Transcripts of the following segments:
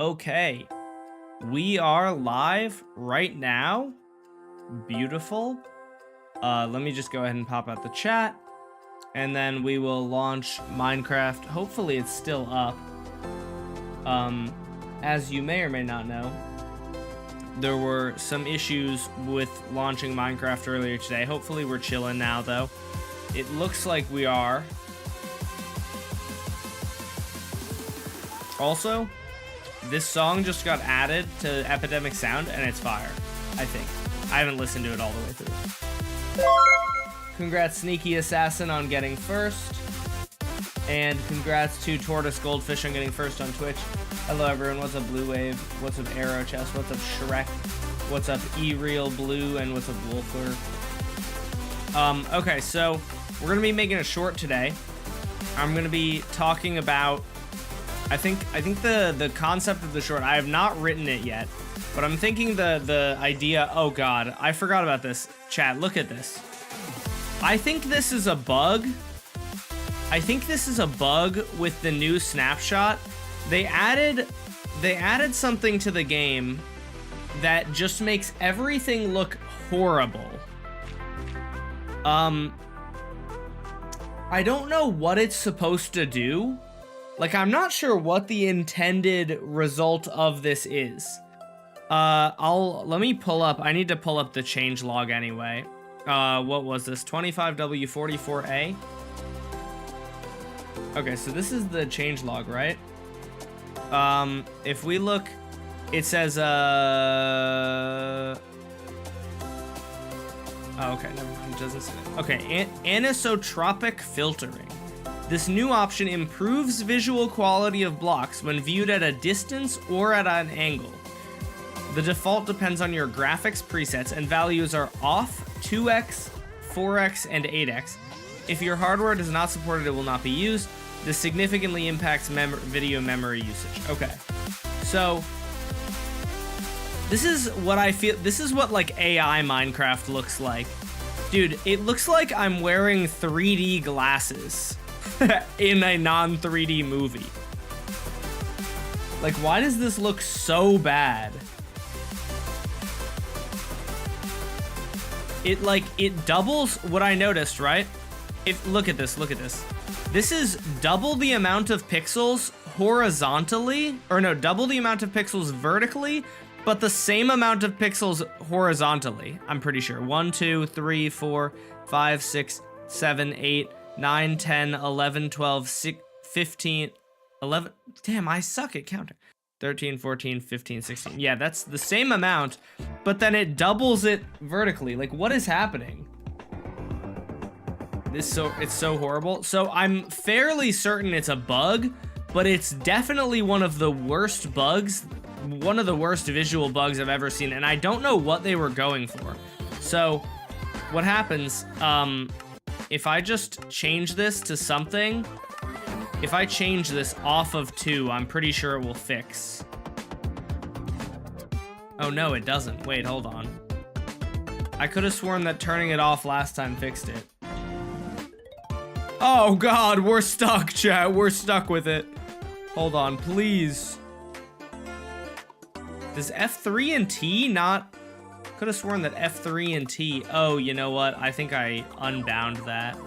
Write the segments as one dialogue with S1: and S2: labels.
S1: Okay, we are live right now. Beautiful. Let me just go ahead and pop out the chat, and then we will launch Minecraft. Hopefully it's still up. As you may or may not know, there were some issues with launching Minecraft earlier today. Hopefully we're chilling now, though. It looks like we are. Also, this song just got added to Epidemic Sound, and it's fire, I think. I haven't listened to it all the way through. Congrats, Sneaky Assassin, on getting first. And congrats to Tortoise Goldfish on getting first on Twitch. Hello, everyone. What's up, Blue Wave? What's up, Arrow Chest? What's up, Shrek? What's up, E-Real Blue? And what's up, Wolfer? Okay, so we're going to be making a short today. I'm going to be talking about... I think the concept of the short, I have not written it yet, but I'm thinking the idea, oh god, I forgot about this. Chat, look at this. I think this is a bug. I think this is a bug with the new snapshot. They added something to the game that just makes everything look horrible. I don't know what it's supposed to do. Like, I'm not sure what the intended result of this is. Let me pull up, I need to pull up the changelog anyway. What was this? 25W44A? Okay, so this is the changelog, right? If we look, it says, oh, okay, never mind, it doesn't say that. Okay, anisotropic filtering. This new option improves visual quality of blocks when viewed at a distance or at an angle. The default depends on your graphics presets, and values are off, 2x, 4x, and 8x. If your hardware does not support it, it will not be used. This significantly impacts video memory usage. Okay, so this is what I feel. This is what like AI Minecraft looks like. Dude, it looks like I'm wearing 3D glasses in a non-3D movie. Like, why does this look so bad? It doubles what I noticed, right? Look at this. This is double the amount of pixels horizontally, or no, double the amount of pixels vertically, but the same amount of pixels horizontally. I'm pretty sure. 1, 2, 3, 4, 5, 6, 7, 8, 9, 10, 11, 12, 15, 11. Damn, I suck at counting. 13, 14, 15, 16. Yeah, that's the same amount, but then it doubles it vertically. Like, what is happening? It's so horrible. So I'm fairly certain it's a bug, but it's definitely one of the worst bugs, one of the worst visual bugs I've ever seen, and I don't know what they were going for. So what happens, if I just change this to something, if I change this off of 2, I'm pretty sure it will fix. Oh no, it doesn't. Wait, hold on. I could have sworn that turning it off last time fixed it. Oh god, we're stuck, chat. We're stuck with it. Hold on, please. Does F3 and T not... Could have sworn that F3 and T... Oh, you know what? I think I unbound that.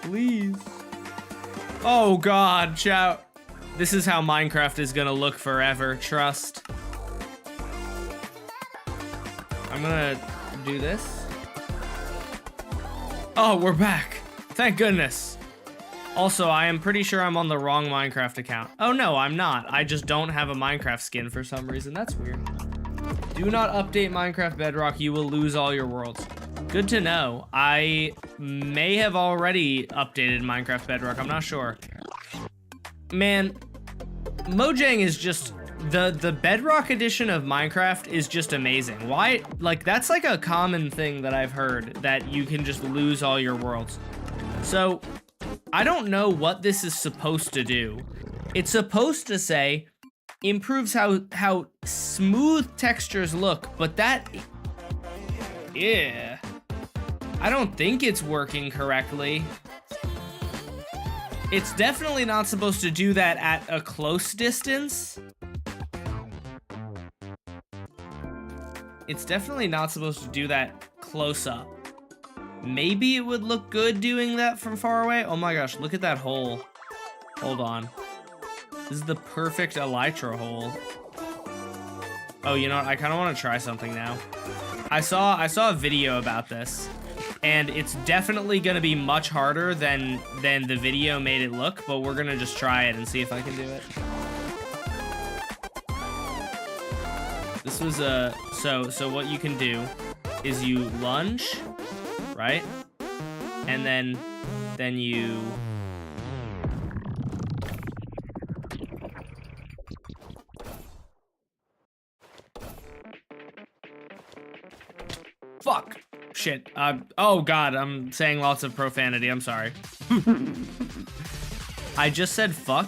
S1: Please. Oh god, chat. This is how Minecraft is gonna look forever. Trust. I'm gonna do this. Oh, we're back. Thank goodness. Also, I am pretty sure I'm on the wrong Minecraft account. Oh no, I'm not. I just don't have a Minecraft skin for some reason. That's weird. Do not update Minecraft Bedrock. You will lose all your worlds. Good to know. I may have already updated Minecraft Bedrock. I'm not sure. Man, Mojang is just... The Bedrock edition of Minecraft is just amazing. Why? Like, that's like a common thing that I've heard, that you can just lose all your worlds. So, I don't know what this is supposed to do. It's supposed to say, improves how smooth textures look, but that... Yeah. I don't think it's working correctly. It's definitely not supposed to do that at a close distance. It's definitely not supposed to do that close up. Maybe it would look good doing that from far away. Oh my gosh, look at that hole. Hold on. This is the perfect elytra hole. Oh, you know what? I kind of want to try something now. I saw a video about this, and it's definitely going to be much harder than the video made it look, but we're going to just try it and see if I can do it. This was a so what you can do is you lunge, right? And then you fuck. Shit. Oh god, I'm saying lots of profanity. I'm sorry. I just said fuck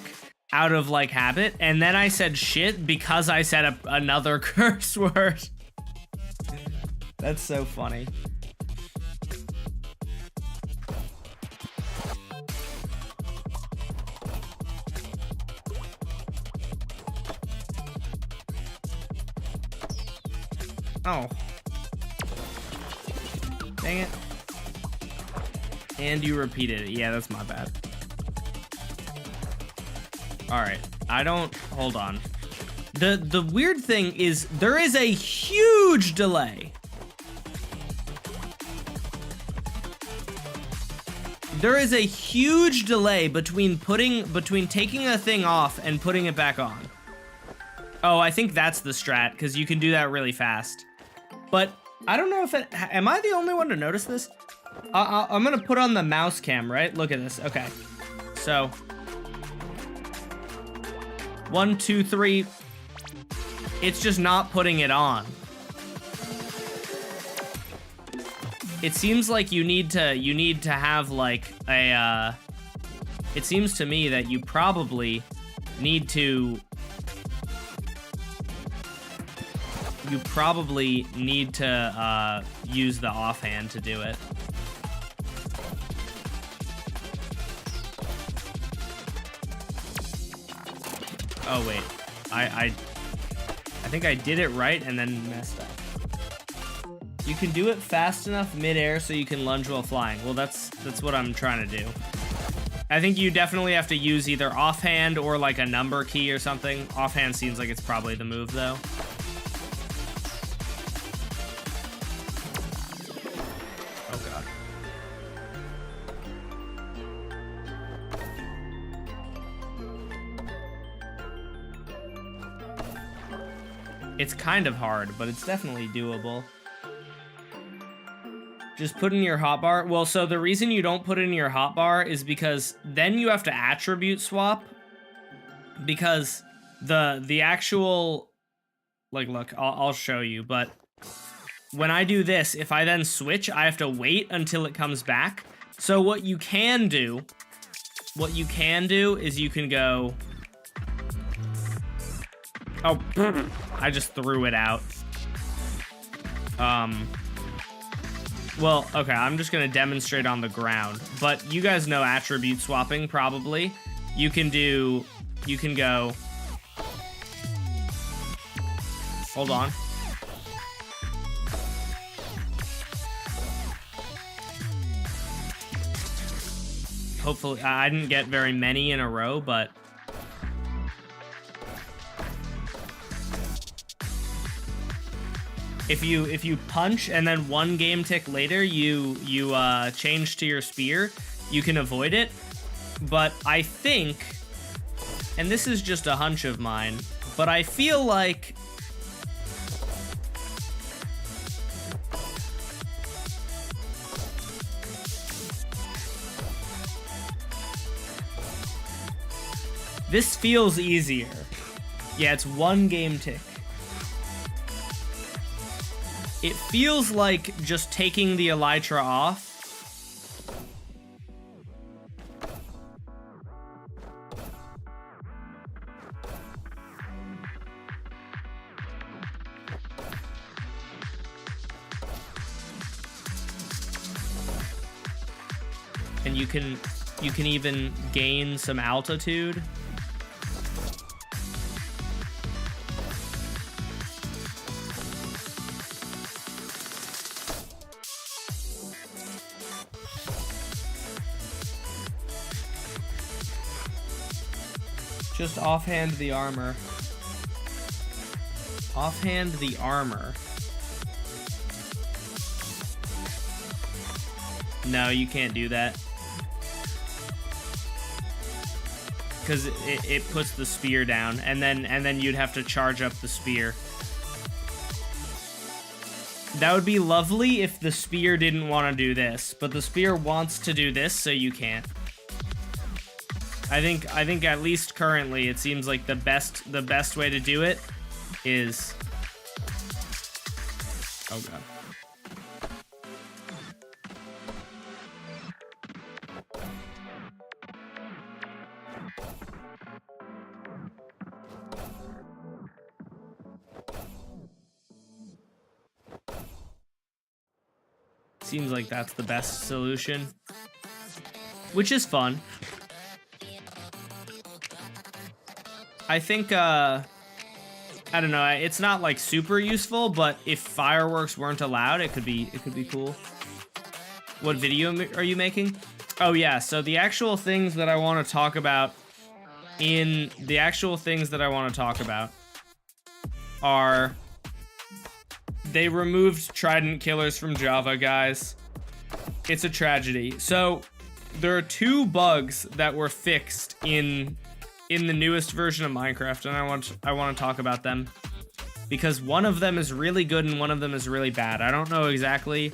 S1: out of like habit, and then I said shit because I said another curse word. That's so funny. Oh. Dang it. And you repeated it. Yeah, that's my bad. Alright. Hold on. The weird thing is there is a huge delay. There is a huge delay between taking a thing off and putting it back on. Oh, I think that's the strat, because you can do that really fast. But I don't know if am I the only one to notice this? I'm gonna put on the mouse cam, right? Look at this. Okay. So 1, 2, 3. It's just not putting it on. It seems like you need to have like a it seems to me that you probably need to use the offhand to do it. Oh wait, I think I did it right and then messed up. You can do it fast enough midair so you can lunge while flying. Well, that's what I'm trying to do. I think you definitely have to use either offhand or like a number key or something. Offhand seems like it's probably the move though. Oh god. It's kind of hard, but it's definitely doable. Just put in your hotbar. Well, so the reason you don't put it in your hotbar is because then you have to attribute swap. Because the actual, like, look, I'll show you, but when I do this, if I then switch, I have to wait until it comes back. So what you can do is you can go, oh, I just threw it out. Well, okay, I'm just gonna demonstrate on the ground, but you guys know attribute swapping, probably. You can go, hold on. Hopefully, I didn't get very many in a row, but if you punch and then one game tick later you change to your spear, you can avoid it. But I think, and this is just a hunch of mine, but I feel like this feels easier. Yeah, it's one game tick. It feels like just taking the elytra off. And you can You can even gain some altitude. Just offhand the armor. Offhand the armor. No, you can't do that. Because it puts the spear down, and then you'd have to charge up the spear. That would be lovely if the spear didn't want to do this, but the spear wants to do this, so you can't. I think at least currently it seems like the best way to do it is, oh god. Seems like that's the best solution, which is fun. I think, I don't know, it's not like super useful, but if fireworks weren't allowed, it could be cool. What video are you making? Oh yeah, so the actual things that I want to talk about are, they removed Trident killers from Java, guys. It's a tragedy. So there are 2 bugs that were fixed in the newest version of Minecraft, and I want to talk about them because one of them is really good and one of them is really bad. I don't know exactly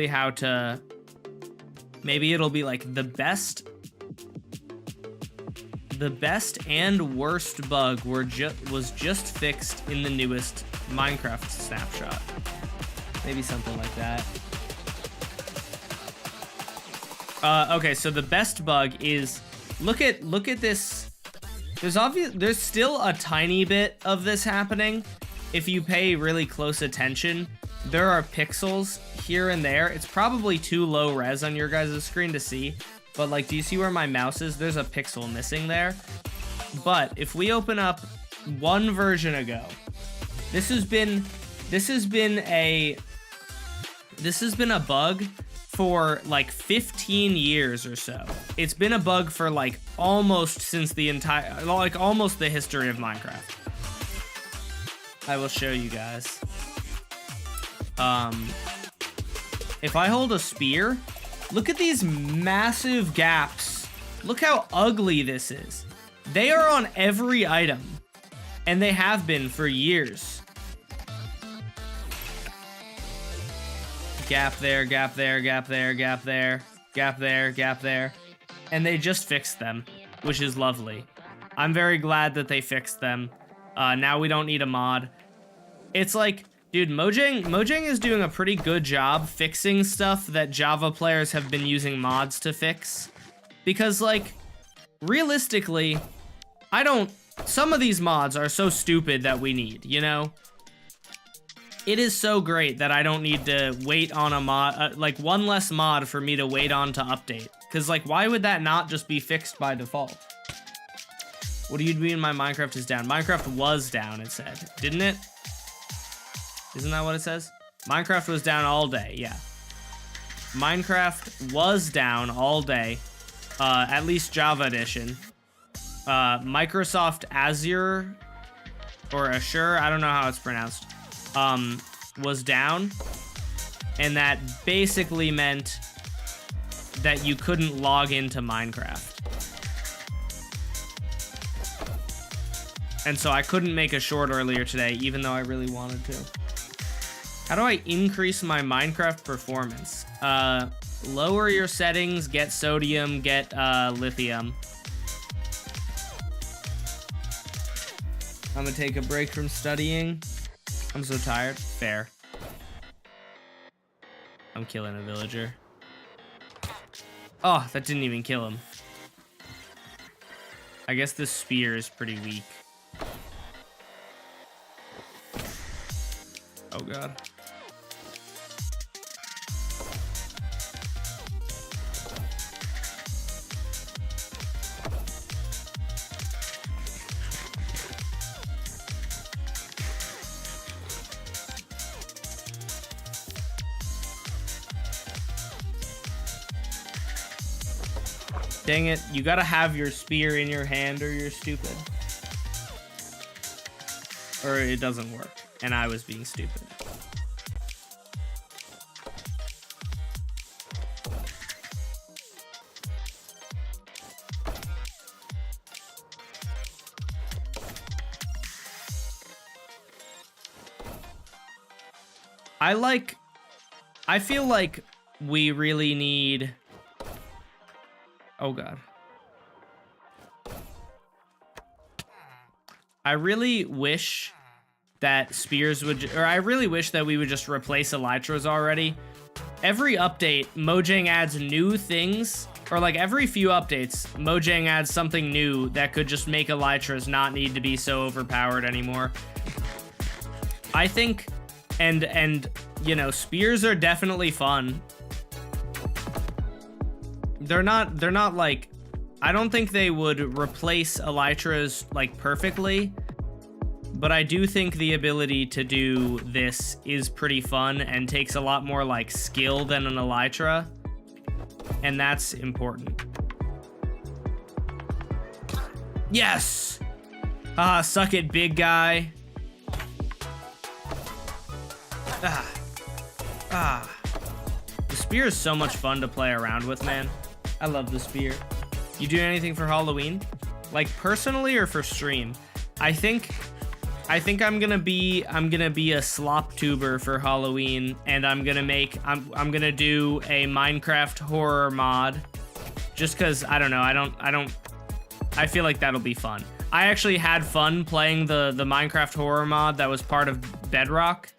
S1: how to, maybe it'll be like the best and worst bug was just fixed in the newest Minecraft snapshot. Maybe something like that. Okay, so the best bug is, look at this. There's still a tiny bit of this happening. If you pay really close attention, there are pixels here and there. It's probably too low res on your guys' screen to see, but like, do you see where my mouse is? There's a pixel missing there. But if we open up one version ago, this has been a bug for like 15 years or so. It's been a bug for like almost since almost the history of Minecraft. I will show you guys. If I hold a spear, look at these massive gaps. Look how ugly this is. They are on every item, and they have been for years. Gap there, gap there, gap there, gap there, gap there, gap there. And they just fixed them, which is lovely. I'm very glad that they fixed them. Now we don't need a mod. It's like, dude, Mojang is doing a pretty good job fixing stuff that Java players have been using mods to fix. Because, like, realistically, some of these mods are so stupid that we need, you know? It is so great that I don't need to wait on a mod, like one less mod for me to wait on to update. Because, like, why would that not just be fixed by default? What do you mean my Minecraft is down? Minecraft was down, it said. Didn't it? Isn't that what it says? Minecraft was down all day, yeah. Minecraft was down all day, at least Java edition. Microsoft Azure, or Azure, I don't know how it's pronounced, was down, and that basically meant that you couldn't log into Minecraft. And so I couldn't make a short earlier today, even though I really wanted to. How do I increase my Minecraft performance? Lower your settings, get sodium, get lithium. I'm gonna take a break from studying. I'm so tired. Fair. I'm killing a villager. Oh, that didn't even kill him. I guess this spear is pretty weak. Oh god. Dang it, you gotta have your spear in your hand or you're stupid. Or it doesn't work, and I was being stupid. I feel like we really need... Oh god. I really wish that spears would, or I really wish that we would just replace elytras already. Every update, Mojang adds new things, or like every few updates, Mojang adds something new that could just make elytras not need to be so overpowered anymore. I think, and you know, spears are definitely fun. They're not like, I don't think they would replace elytras like perfectly, but I do think the ability to do this is pretty fun and takes a lot more like skill than an elytra, and that's important. Yes! Ah, suck it, big guy. The spear is so much fun to play around with, man. I love the spear. You do anything for Halloween? Like personally or for stream? I think I'm gonna be a slop tuber for Halloween, and I'm gonna do a Minecraft horror mod, just cause I don't know, I feel like that'll be fun. I actually had fun playing the Minecraft horror mod that was part of Bedrock.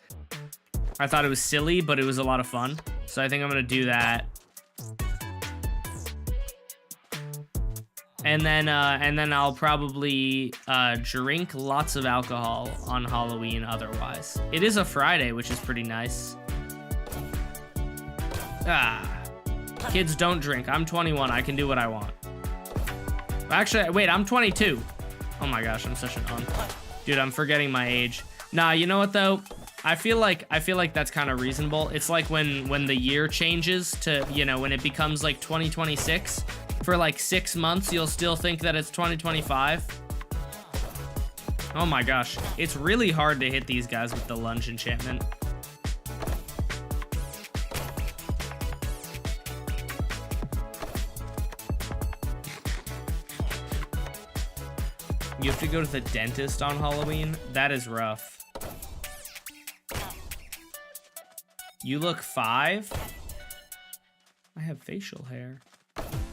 S1: I thought it was silly, but it was a lot of fun. So I think I'm gonna do that. And then I'll probably drink lots of alcohol on Halloween otherwise. It is a Friday, which is pretty nice. Kids don't drink. I'm 21, I can do what I want. Actually, wait, I'm 22. Oh my gosh, I'm such an dude, I'm forgetting my age. Nah, you know what though? I feel like that's kind of reasonable. It's like when the year changes to, you know, when it becomes like 2026, for like 6 months, you'll still think that it's 2025. Oh my gosh, it's really hard to hit these guys with the lunge enchantment. You have to go to the dentist on Halloween? That is rough. You look 5? I have facial hair.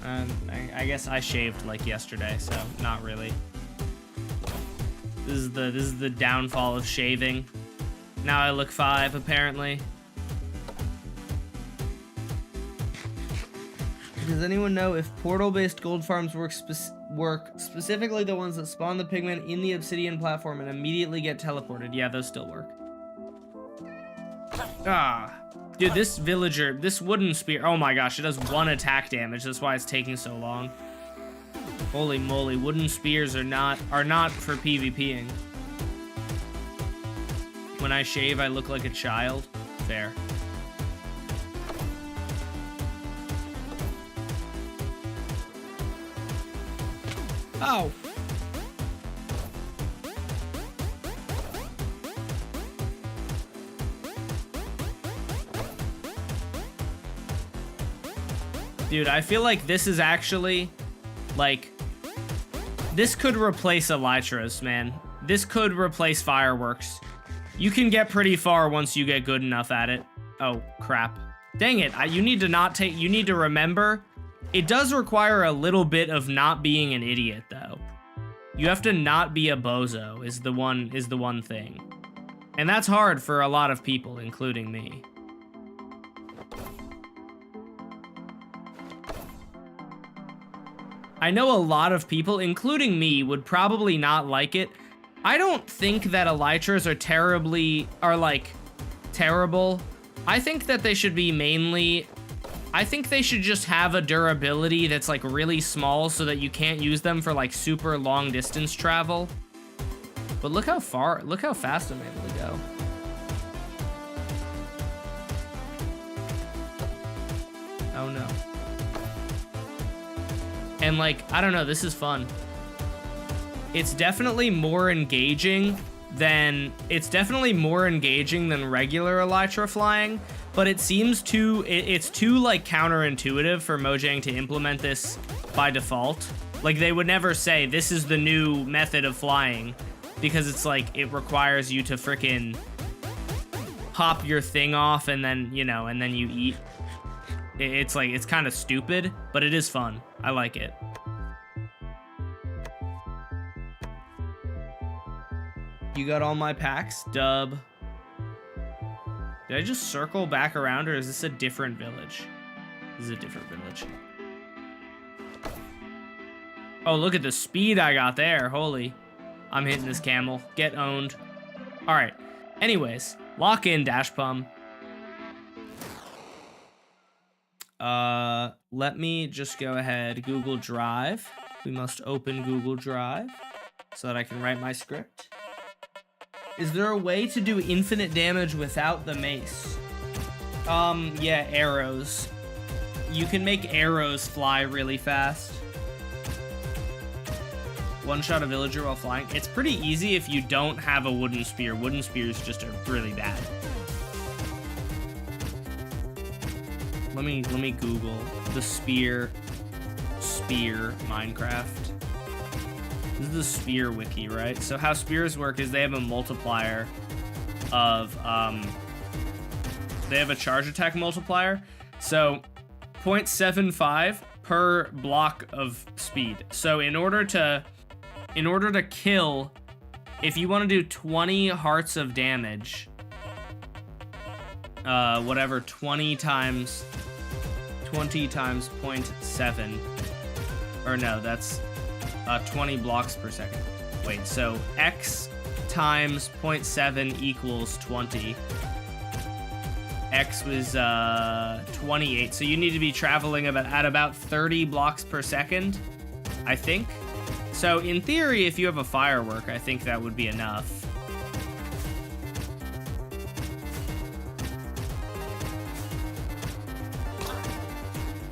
S1: I guess I shaved like yesterday, so not really. This is the downfall of shaving. Now I look 5 apparently. Does anyone know if portal-based gold farms work specifically the ones that spawn the pigment in the obsidian platform and immediately get teleported? Yeah, those still work. Dude, this villager, this wooden spear, oh my gosh, it does 1 attack damage. That's why it's taking so long. Holy moly, wooden spears are not for PvPing. When I shave, I look like a child. Fair. Oh. Dude, I feel like this is actually, like, this could replace elytras, man. This could replace fireworks. You can get pretty far once you get good enough at it. Oh, crap. Dang it, you need to remember, it does require a little bit of not being an idiot, though. You have to not be a bozo, is the one thing. And that's hard for a lot of people, including me. I know a lot of people, including me, would probably not like it. I don't think that elytras are like terrible. I think that they should be mainly, I think they should just have a durability that's like really small so that you can't use them for like super long distance travel. But look how fast I'm able to go. Oh no. And like, I don't know, this is fun. It's definitely more engaging than regular elytra flying, but it seems it's too like counterintuitive for Mojang to implement this by default. Like, they would never say this is the new method of flying, because it's like it requires you to frickin' pop your thing off and then, you know, and then you eat. It's like, it's kind of stupid, but it is fun. I like it. You got all my packs? Dub. Did I just circle back around, or is this a different village? This is a different village. Oh, look at the speed I got there. Holy. I'm hitting this camel. Get owned. All right. Anyways, lock in, Dash Pum. Let me just go ahead. Google Drive. We must open Google Drive so that I can write my script. Is there a way to do infinite damage without the mace? Yeah, arrows. You can make arrows fly really fast. One-shot a villager while flying. It's pretty easy if you don't have a wooden spear. Wooden spears just are really bad. Let me Google the spear Minecraft. This is the spear wiki, right? So how spears work is they have a multiplier of they have a charge attack multiplier. So 0.75 per block of speed. So in order to kill, if you want to do 20 hearts of damage, whatever, 20 times 0.7, or no, that's 20 blocks per second. Wait, so x times 0.7 equals 20. X was 28, so you need to be traveling at about 30 blocks per second, I think. So in theory, if you have a firework, I think that would be enough.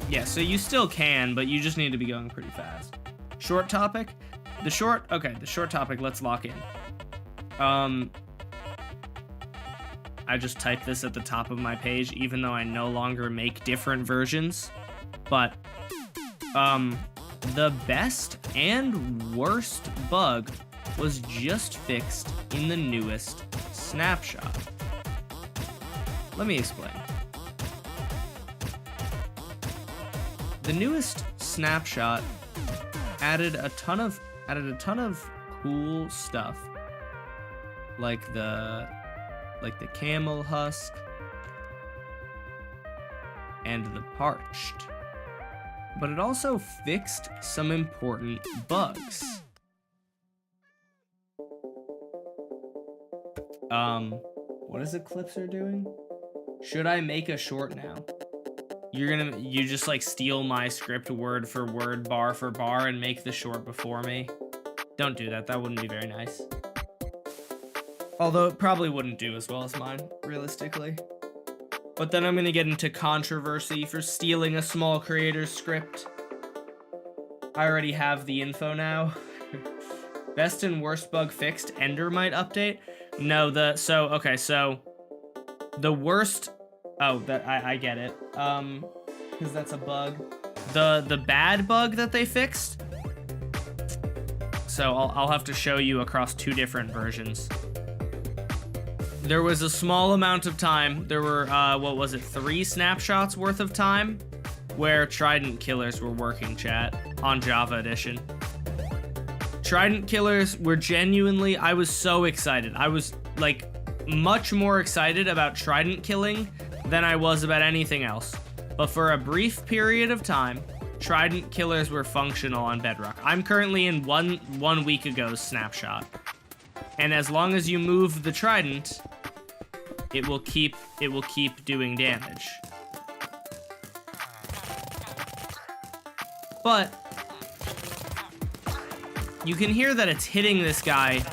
S1: Yeah, so you still can, but you just need to be going pretty fast. Short topic? The short topic, let's lock in. I just typed this at the top of my page, even though I no longer make different versions. But, the best and worst bug was just fixed in the newest snapshot. Let me explain. The newest snapshot added a ton of cool stuff, like the camel husk and the parched. But it also fixed some important bugs. What is Eclipser doing? Should I make a short now? You just like steal my script word for word, bar for bar, and make the short before me? Don't do that, that wouldn't be very nice. Although it probably wouldn't do as well as mine, realistically. But then I'm gonna get into controversy for stealing a small creator's script. I already have the info now. Best and worst bug fixed, Endermite update? No, so the worst, I get it. Because that's a bug. The bad bug that they fixed. So I'll have to show you across two different versions. There was a small amount of time. There were, 3 snapshots worth of time where Trident killers were working, chat, on Java Edition. Trident killers were genuinely, I was so excited. I was, like, much more excited about Trident killing than I was about anything else. But for a brief period of time, Trident killers were functional on Bedrock. I'm currently in one week ago's snapshot. And as long as you move the Trident, it will keep doing damage. But you can hear that it's hitting this guy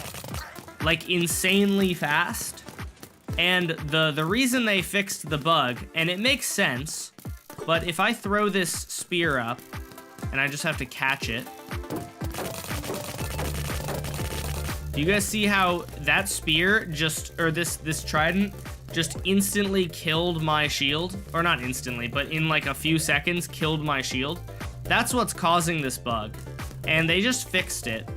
S1: like insanely fast. And the reason they fixed the bug, and it makes sense, but if I throw this spear up and I just have to catch it. Do you guys see how that spear this trident just instantly killed my shield? Or not instantly, but in like a few seconds killed my shield? That's what's causing this bug, and they just fixed it.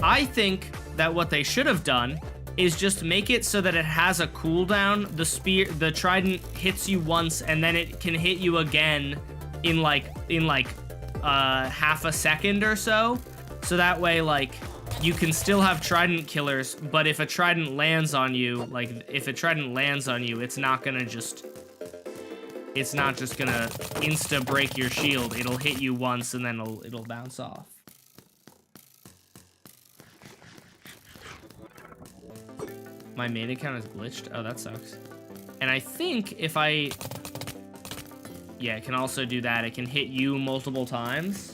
S1: I think that what they should have done is just make it so that it has a cooldown. The trident hits you once, and then it can hit you again in like half a second or so. So that way, like, you can still have trident killers, but if a trident lands on you, it's not just gonna insta break your shield. It'll hit you once and then it'll bounce off. My main account is glitched. Oh, that sucks. And I think if yeah, it can also do that. It can hit you multiple times.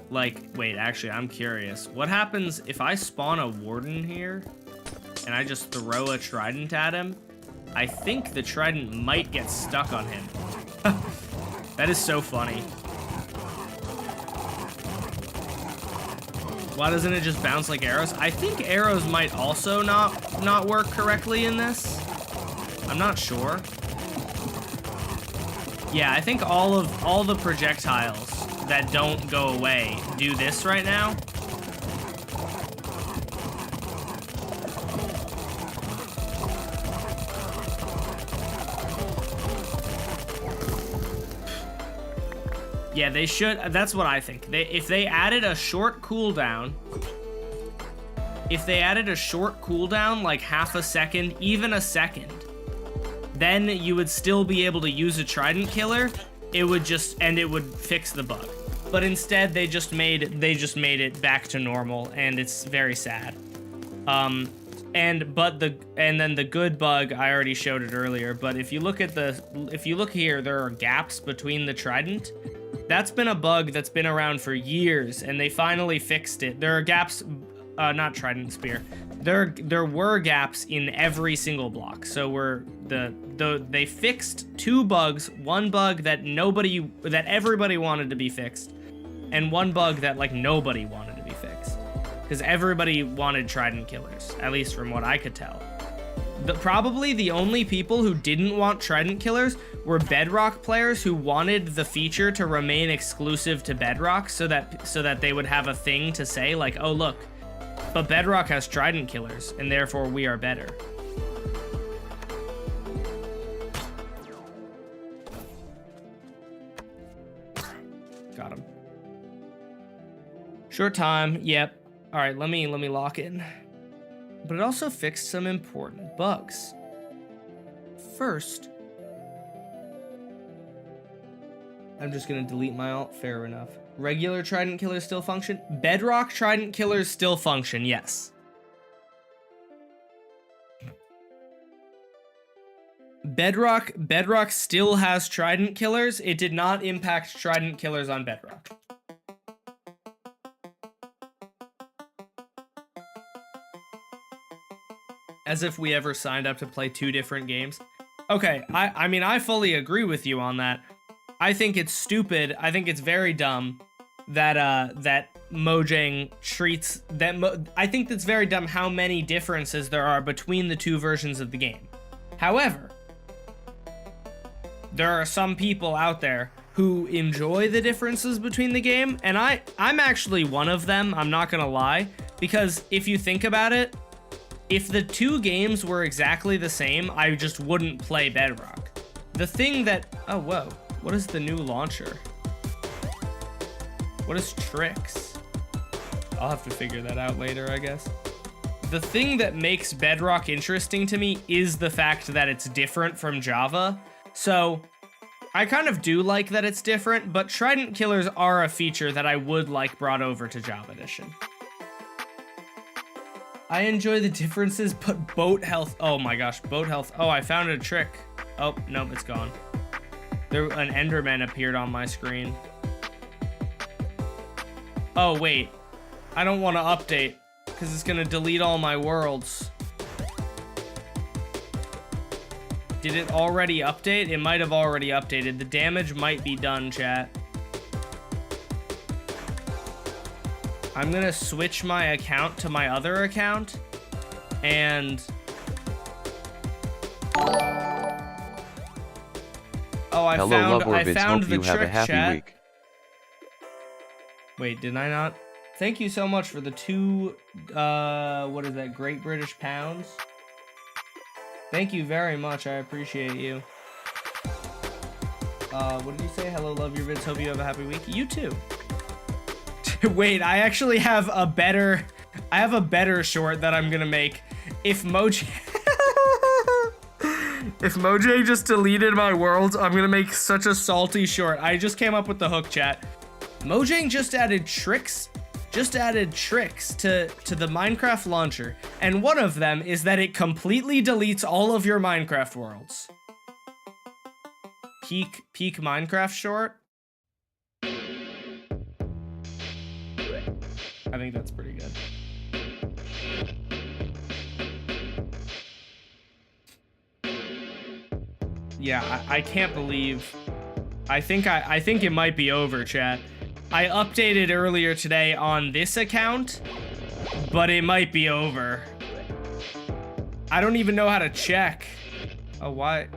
S1: Like, wait, actually, I'm curious. What happens if I spawn a warden here and I just throw a trident at him? I think the trident might get stuck on him. That is so funny. Why doesn't it just bounce like arrows? I think arrows might also not work correctly in this. I'm not sure. Yeah, I think all the projectiles that don't go away do this right now. Yeah, they should. That's what I think. If they added a short cooldown, like half a second, even a second, then you would still be able to use a trident killer. It would fix the bug. But instead, they just made it back to normal, and it's very sad. And then the good bug, I already showed it earlier. But if you look here, there are gaps between the trident. That's been a bug that's been around for years, and they finally fixed it. There are gaps, not trident spear. There were gaps in every single block. So they fixed two bugs. One bug that everybody wanted to be fixed, and one bug that like nobody wanted to be fixed, because everybody wanted trident killers, at least from what I could tell. Probably the only people who didn't want trident killers were Bedrock players who wanted the feature to remain exclusive to Bedrock, so that they would have a thing to say like, oh look, but Bedrock has trident killers, and therefore we are better. Got him. Short time. Yep. All right. Let me lock in. But it also fixed some important bugs. First, I'm just gonna delete my alt. Fair enough. Regular trident killers still function. Bedrock trident killers still function. Yes. Bedrock still has trident killers. It did not impact trident killers on Bedrock. As if we ever signed up to play two different games. Okay, I mean, I fully agree with you on that. I think it's stupid. I think it's very dumb that Mojang treats that. I think that's very dumb how many differences there are between the two versions of the game. However, there are some people out there who enjoy the differences between the game, and I'm actually one of them. I'm not gonna lie, because if you think about it, if the two games were exactly the same, I just wouldn't play Bedrock. The thing that... Oh, whoa. What is the new launcher? What is Tricks? I'll have to figure that out later, I guess. The thing that makes Bedrock interesting to me is the fact that it's different from Java. So, I kind of do like that it's different, but Trident Killers are a feature that I would like brought over to Java Edition. I enjoy the differences, but boat health. Oh my gosh, boat health. Oh, I found a trick. Oh, nope, it's gone. An Enderman appeared on my screen. Oh, wait. I don't want to update, because it's going to delete all my worlds. Did it already update? It might have already updated. The damage might be done, chat. I'm gonna switch my account to my other account, and oh, I found the trick, chat. Week. Wait, did I not? Thank you so much for the 2, what is that, Great British Pounds? Thank you very much, I appreciate you. What did you say? Hello, love your vids, hope you have a happy week. You too. Wait, I actually have a better short that I'm gonna make. If Mojang just deleted my world, I'm gonna make such a salty short. I just came up with the hook, chat. Mojang just added tricks to the Minecraft launcher, and one of them is that it completely deletes all of your Minecraft worlds. Peak Minecraft short. I think that's pretty good. Yeah, I can't believe. I think it might be over, chat. I updated earlier today on this account, but it might be over. I don't even know how to check. Oh, why?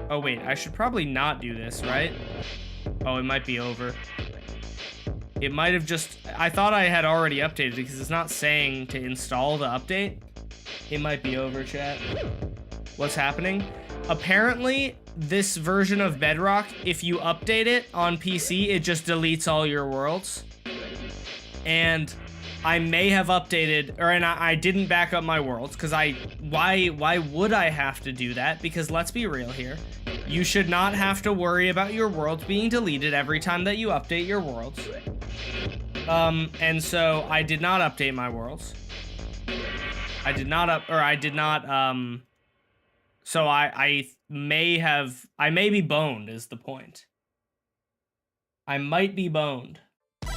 S1: Oh, wait, I should probably not do this, right? Oh, it might be over. It might have just, I thought I had already updated because it's not saying to install the update. It might be over, chat. What's happening? Apparently, this version of Bedrock, if you update it on PC, it just deletes all your worlds. And I may have updated, and I didn't back up my worlds, because why would I have to do that? Because let's be real here. You should not have to worry about your worlds being deleted every time that you update your worlds. And so I did not update my worlds. So I may be boned is the point. I might be boned. It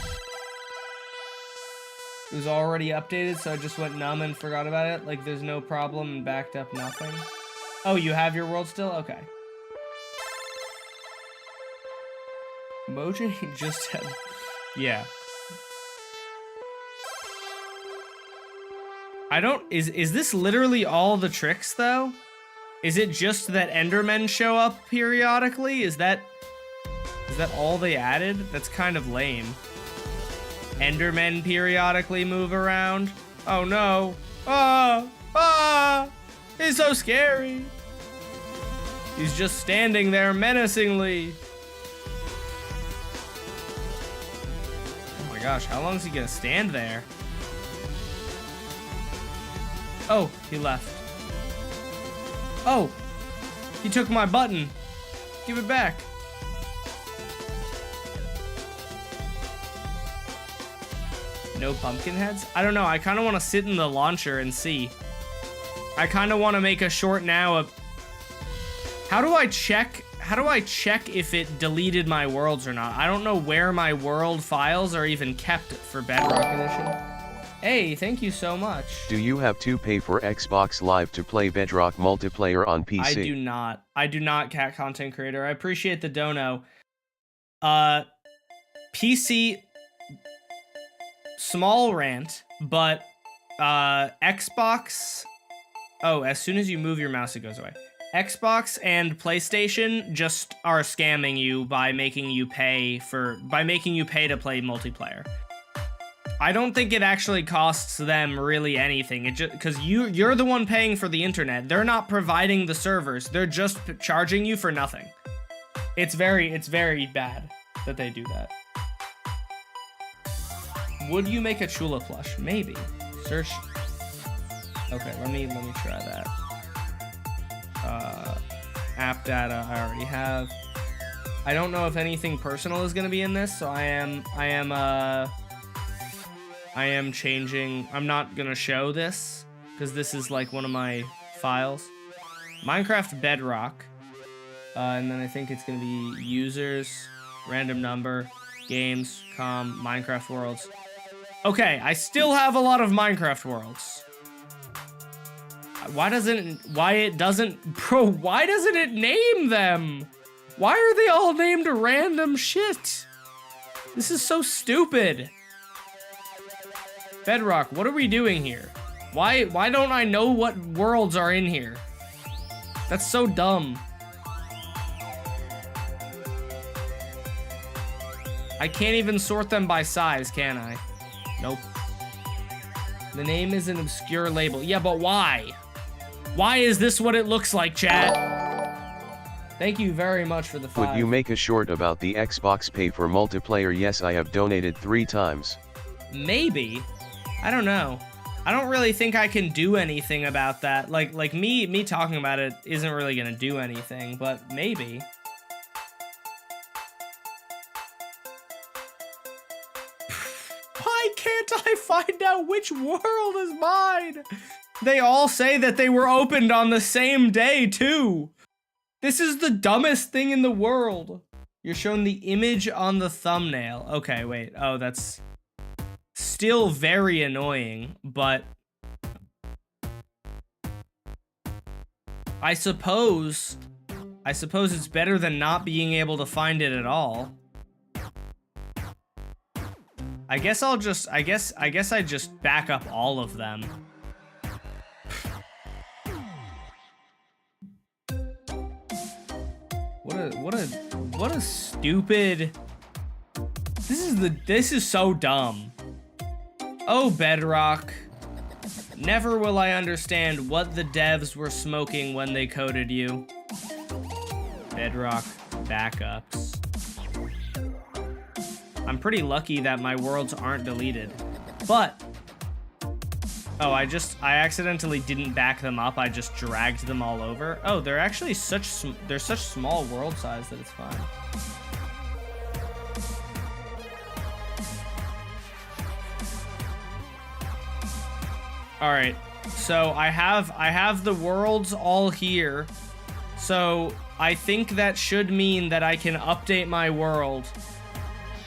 S1: was already updated, so I just went numb and forgot about it. Like there's no problem and backed up nothing. Oh, you have your world still? Okay. Mojang just had, yeah. Is this literally all the tricks though? Is it just that Endermen show up periodically? Is that all they added? That's kind of lame. Endermen periodically move around. Oh no. He's so scary. He's just standing there menacingly. Oh my gosh, how long is he gonna stand there? Oh, he left. Oh, he took my button. Give it back. No pumpkin heads? I don't know. I kind of want to sit in the launcher and see. I kind of want to make a short now of... How do I check if it deleted my worlds or not? I don't know where my world files are even kept for Bedrock Edition. Hey, thank you so much.
S2: Do you have to pay for Xbox Live to play Bedrock multiplayer on PC?
S1: I do not. I do not, cat content creator. I appreciate the dono. PC... Small rant, but Xbox... Oh, as soon as you move your mouse, it goes away. Xbox and PlayStation just are scamming you by making you pay to play multiplayer. I don't think it actually costs them really anything. It just because you're the one paying for the internet. They're not providing the servers. They're just charging you for nothing. It's very bad that they do that. Would you make a Chula plush? Maybe. Search. Okay, let me try that. App data I already have. I don't know if anything personal is gonna be in this, so I am changing. I'm not gonna show this because this is like one of my files. Minecraft Bedrock, and then I think it's gonna be users, random number, games, Minecraft worlds. Okay, I still have a lot of Minecraft worlds. Why doesn't it name them? Why are they all named random shit? This is so stupid. Bedrock, what are we doing here? Why don't I know what worlds are in here? That's so dumb. I can't even sort them by size, can I? Nope. The name is an obscure label. Yeah, but why? Why is this what it looks like, chat? Thank you very much for the 5.
S2: Would you make a short about the Xbox pay for multiplayer? Yes, I have donated 3 times.
S1: Maybe. I don't know. I don't really think I can do anything about that. Like me talking about it isn't really gonna do anything, but maybe. Why can't I find out which world is mine? They all say that they were opened on the same day, too. This is the dumbest thing in the world. You're shown the image on the thumbnail. Okay, wait. Oh, that's still very annoying, but I suppose it's better than not being able to find it at all. I guess I just back up all of them. What a stupid. This is so dumb. Oh, Bedrock. Never will I understand what the devs were smoking when they coded you. Bedrock backups. I'm pretty lucky that my worlds aren't deleted. But oh, I accidentally didn't back them up. I just dragged them all over. Oh, they're actually such small world size that it's fine. All right. So I have the worlds all here. So I think that should mean that I can update my world.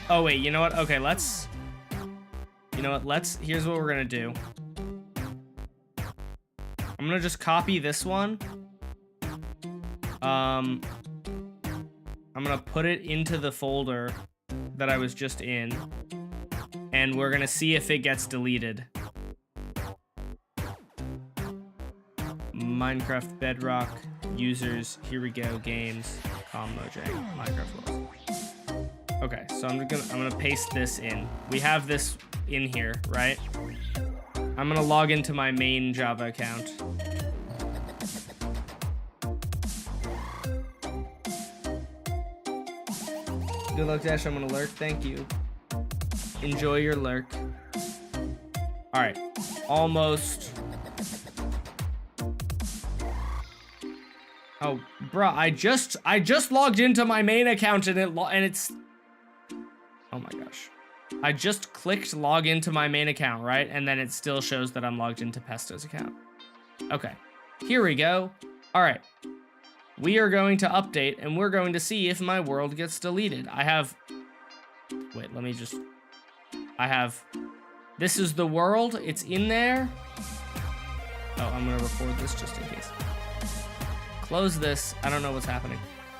S1: Oh wait, you know what? Okay, here's what we're gonna do. I'm gonna just copy this one. I'm gonna put it into the folder that I was just in, and we're gonna see if it gets deleted. Minecraft Bedrock users, here we go, games, Mojang, Minecraft worlds. Okay, so I'm gonna paste this in. We have this in here, right? I'm gonna log into my main Java account. Good luck, Dash. I'm gonna lurk. Thank you. Enjoy your lurk. All right, almost. Oh, bruh, I just logged into my main account and it's. Oh my gosh. I just clicked log into my main account, right? And then it still shows that I'm logged into Pesto's account. Okay, here we go. All right, we are going to update and we're going to see if my world gets deleted. Wait, this is the world, it's in there. Oh, I'm gonna record this just in case. Close this, I don't know what's happening.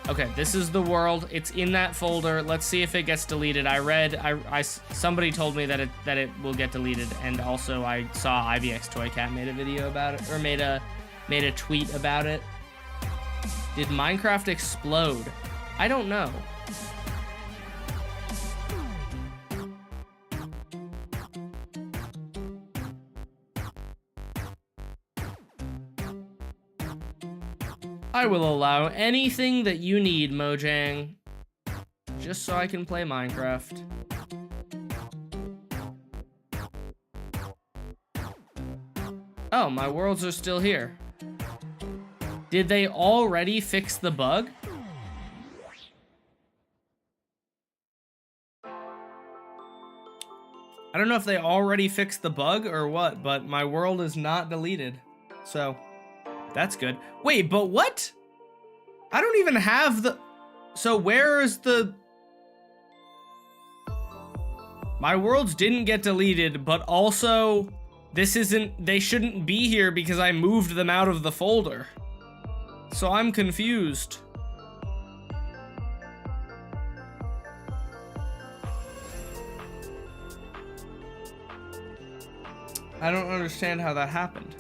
S1: Okay, this is the world. It's in that folder. Let's see if it gets deleted. Somebody told me that it will get deleted, and also I saw IVX Toycat made a video about it, or made a tweet about it. Did Minecraft explode? I don't know. I will allow anything that you need, Mojang, just so I can play Minecraft. Oh, my worlds are still here. Did they already fix the bug? I don't know if they already fixed the bug or what, but my world is not deleted, so that's good. Wait, but what? I don't even have the... So where is the... My worlds didn't get deleted, but also they shouldn't be here because I moved them out of the folder. So I'm confused. I don't understand how that happened.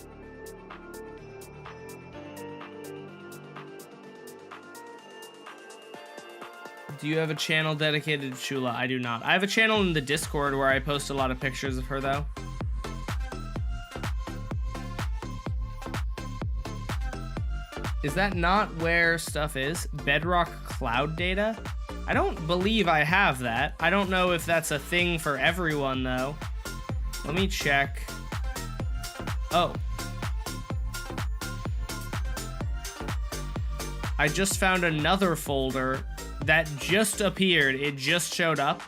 S1: Do you have a channel dedicated to Chula? I do not. I have a channel in the Discord where I post a lot of pictures of her, though. Is that not where stuff is? Bedrock cloud data? I don't believe I have that. I don't know if that's a thing for everyone, though. Let me check. Oh. I just found another folder that just appeared. It just showed up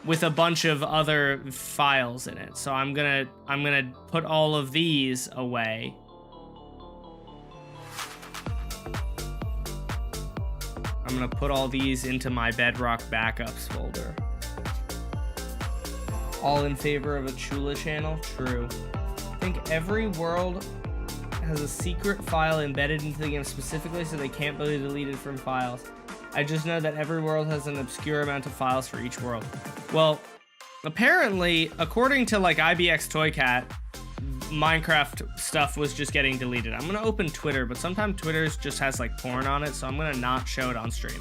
S1: with a bunch of other files in it. So I'm gonna put all of these away. I'm gonna put all these into my Bedrock backups folder. All in favor of a Chula channel? True. I think every world has a secret file embedded into the game specifically so they can't be deleted from files. I just know that every world has an obscure amount of files for each world. Well, apparently, according to like IBX Toycat, Minecraft stuff was just getting deleted. I'm gonna open Twitter, but sometimes Twitter just has like porn on it, so I'm gonna not show it on stream.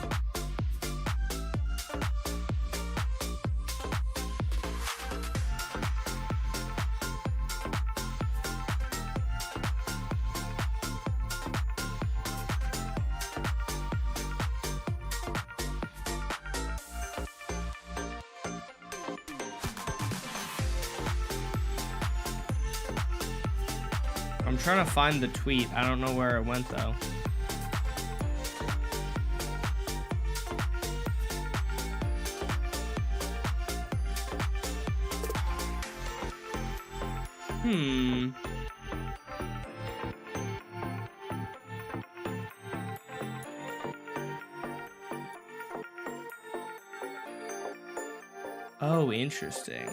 S1: I'm trying to find the tweet. I don't know where it went though. Oh, interesting.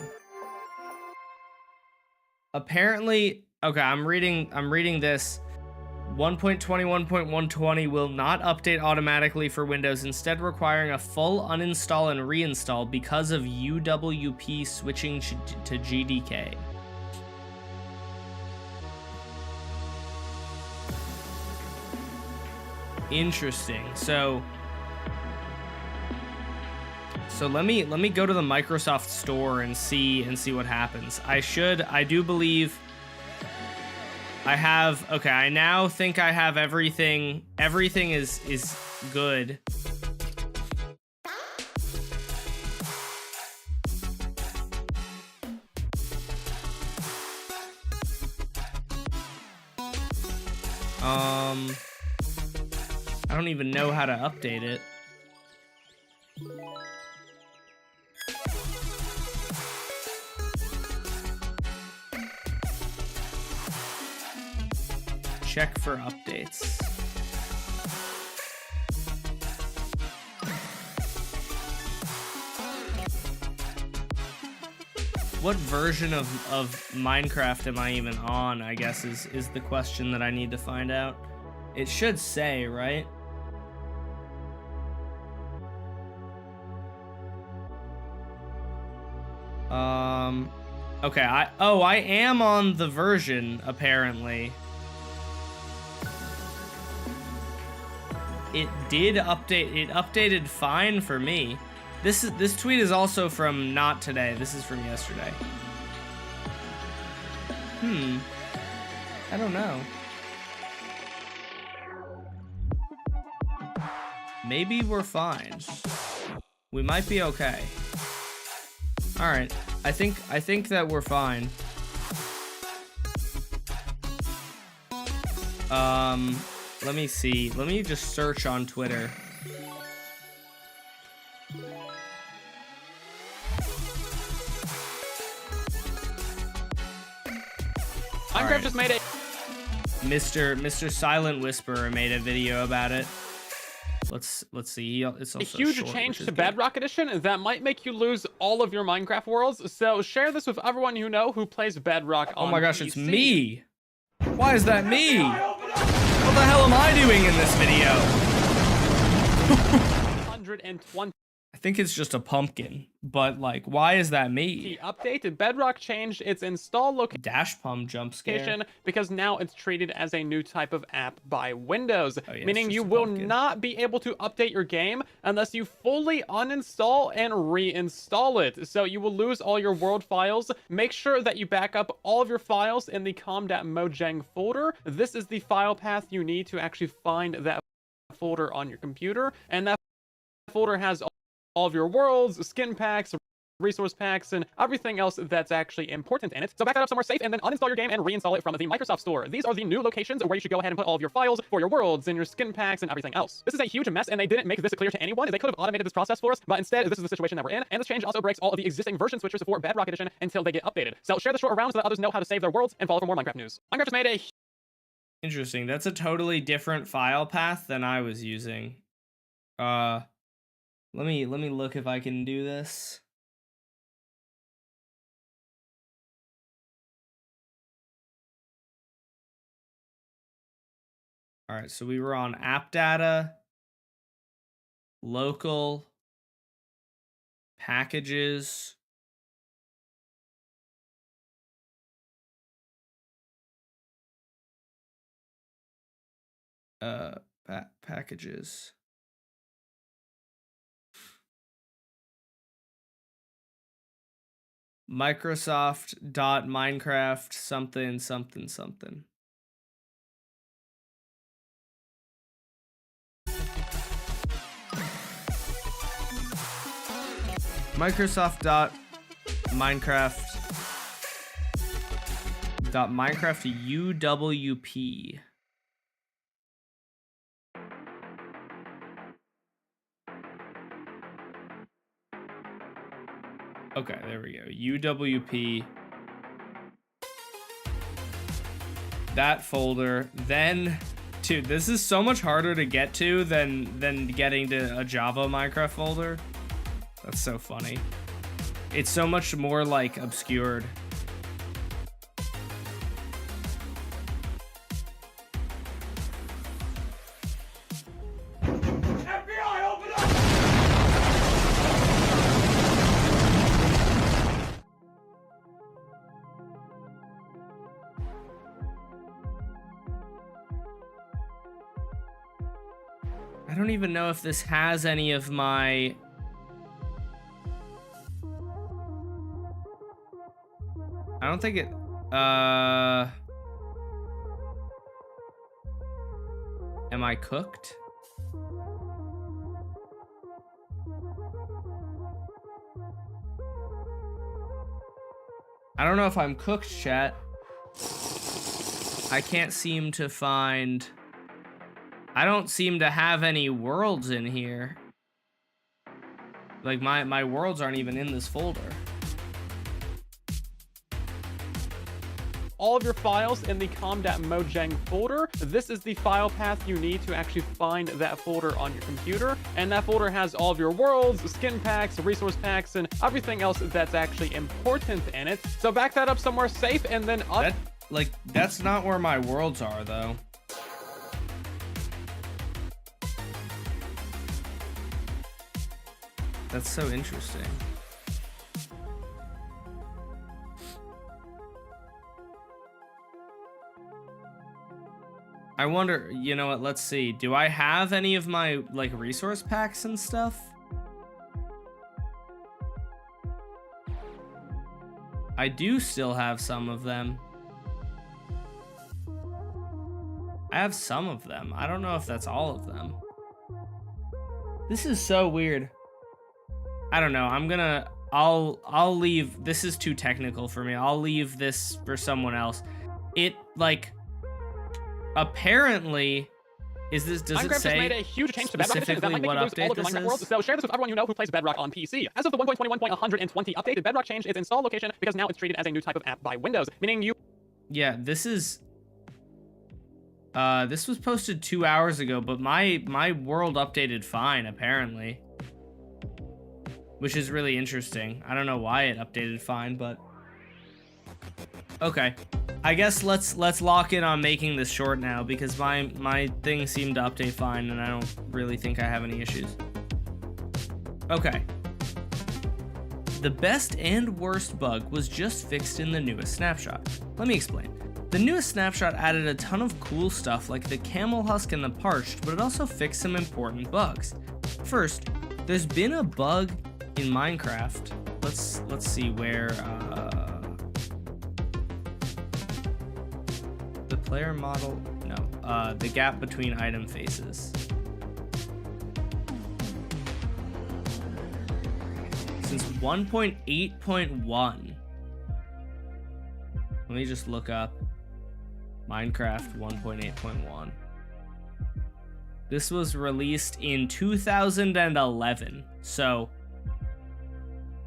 S1: Apparently, okay, I'm reading this. 1.21.120 will not update automatically for Windows, instead requiring a full uninstall and reinstall because of UWP switching to GDK. Interesting. So let me go to the Microsoft store and see what happens. I do believe I have, okay, I now think I have everything. Everything is good. I don't even know how to update it. Check for updates. What version of Minecraft am I even on, I guess is the question that I need to find out. It should say, right? Okay, I am on the version, apparently. It did update. It updated fine for me. This tweet is also from not today. This is from yesterday. I don't know. Maybe we're fine. We might be okay. All right. I think that we're fine. Let me see. Let me just search on Twitter.
S3: Minecraft just made it.
S1: Mr. Silent Whisperer made a video about it. Let's see. It's
S3: A
S1: also
S3: huge
S1: short,
S3: change
S1: which is
S3: to
S1: good.
S3: Bedrock Edition that might make you lose all of your Minecraft worlds, so share this with everyone you know who plays Bedrock on
S1: Oh my gosh,
S3: PC.
S1: it's me! Why is that me? What the hell am I doing in this video?
S3: 120
S1: I think it's just a pumpkin, but like, why is that me?
S3: update. Bedrock changed its install
S1: Dash pump jump scare.
S3: location because now it's treated as a new type of app by Windows,
S1: Oh, yeah,
S3: meaning
S1: it's
S3: you
S1: just a
S3: will
S1: pumpkin.
S3: not be able to update your game unless you fully uninstall and reinstall it. So you will lose all your world files. Make sure that you back up all of your files in the com.mojang folder. This is the file path you need to actually find that folder on your computer, and that folder has all of your worlds, skin packs, resource packs, and everything else that's actually important in it. So back that up somewhere safe and then uninstall your game and reinstall it from the Microsoft Store. These are the new locations where you should go ahead and put all of your files for your worlds and your skin packs and everything else. This is a huge mess, and they didn't make this clear to anyone. They could have automated this process for us, but instead this is the situation that we're in, and this change also breaks all of the existing version switchers for Bedrock Edition until they get updated. So share this short around so that others know how to save their worlds and follow for more Minecraft news. Minecraft just made a
S1: Interesting. That's a totally different file path than I was using. Let me look if I can do this. All right, so we were on app data, local, packages, packages. Microsoft.minecraft something something something. Microsoft.minecraft UWP. Okay, there we go. UWP. That folder. Then, dude, this is so much harder to get to than getting to a Java Minecraft folder. That's so funny. It's so much more like obscured. I don't even know if this has any of my... I don't think it... Am I cooked? I don't know if I'm cooked, chat. I can't seem to find... I don't seem to have any worlds in here. Like, my worlds aren't even in this folder.
S3: all of your files in the com.mojang folder. This is the file path you need to actually find that folder on your computer, and that folder has all of your worlds, skin packs, resource packs, and everything else that's actually important in it. So back that up somewhere safe, and then
S1: that's not where my worlds are, though. That's so interesting. I wonder, you know what, let's see. Do I have any of my, like, resource packs and stuff? I do still have some of them. I have some of them. I don't know if that's all of them. This is so weird. I don't know. I'll leave. This is too technical for me. I'll leave this for someone else. It, like, apparently, does it say
S3: Minecraft just made a huge change to Bedrock Edition that might make you lose all of your Minecraft worlds. So share this with everyone you know who plays Bedrock on PC. As of the 1.21.120 update, Bedrock changed its install location because now it's treated as a new type of app by Windows, meaning you...
S1: Yeah, this is This was posted 2 hours ago, but my world updated fine, apparently. Which is really interesting. I don't know why it updated fine, but... Okay. I guess let's lock in on making this short now, because my thing seemed to update fine, and I don't really think I have any issues. Okay. The best and worst bug was just fixed in the newest snapshot. Let me explain. The newest snapshot added a ton of cool stuff like the camel husk and the parched, but it also fixed some important bugs. First, there's been a bug in Minecraft. Let's see where the player model, no, the gap between item faces. Since 1.8.1. Let me just look up Minecraft 1.8.1. This was released in 2011. So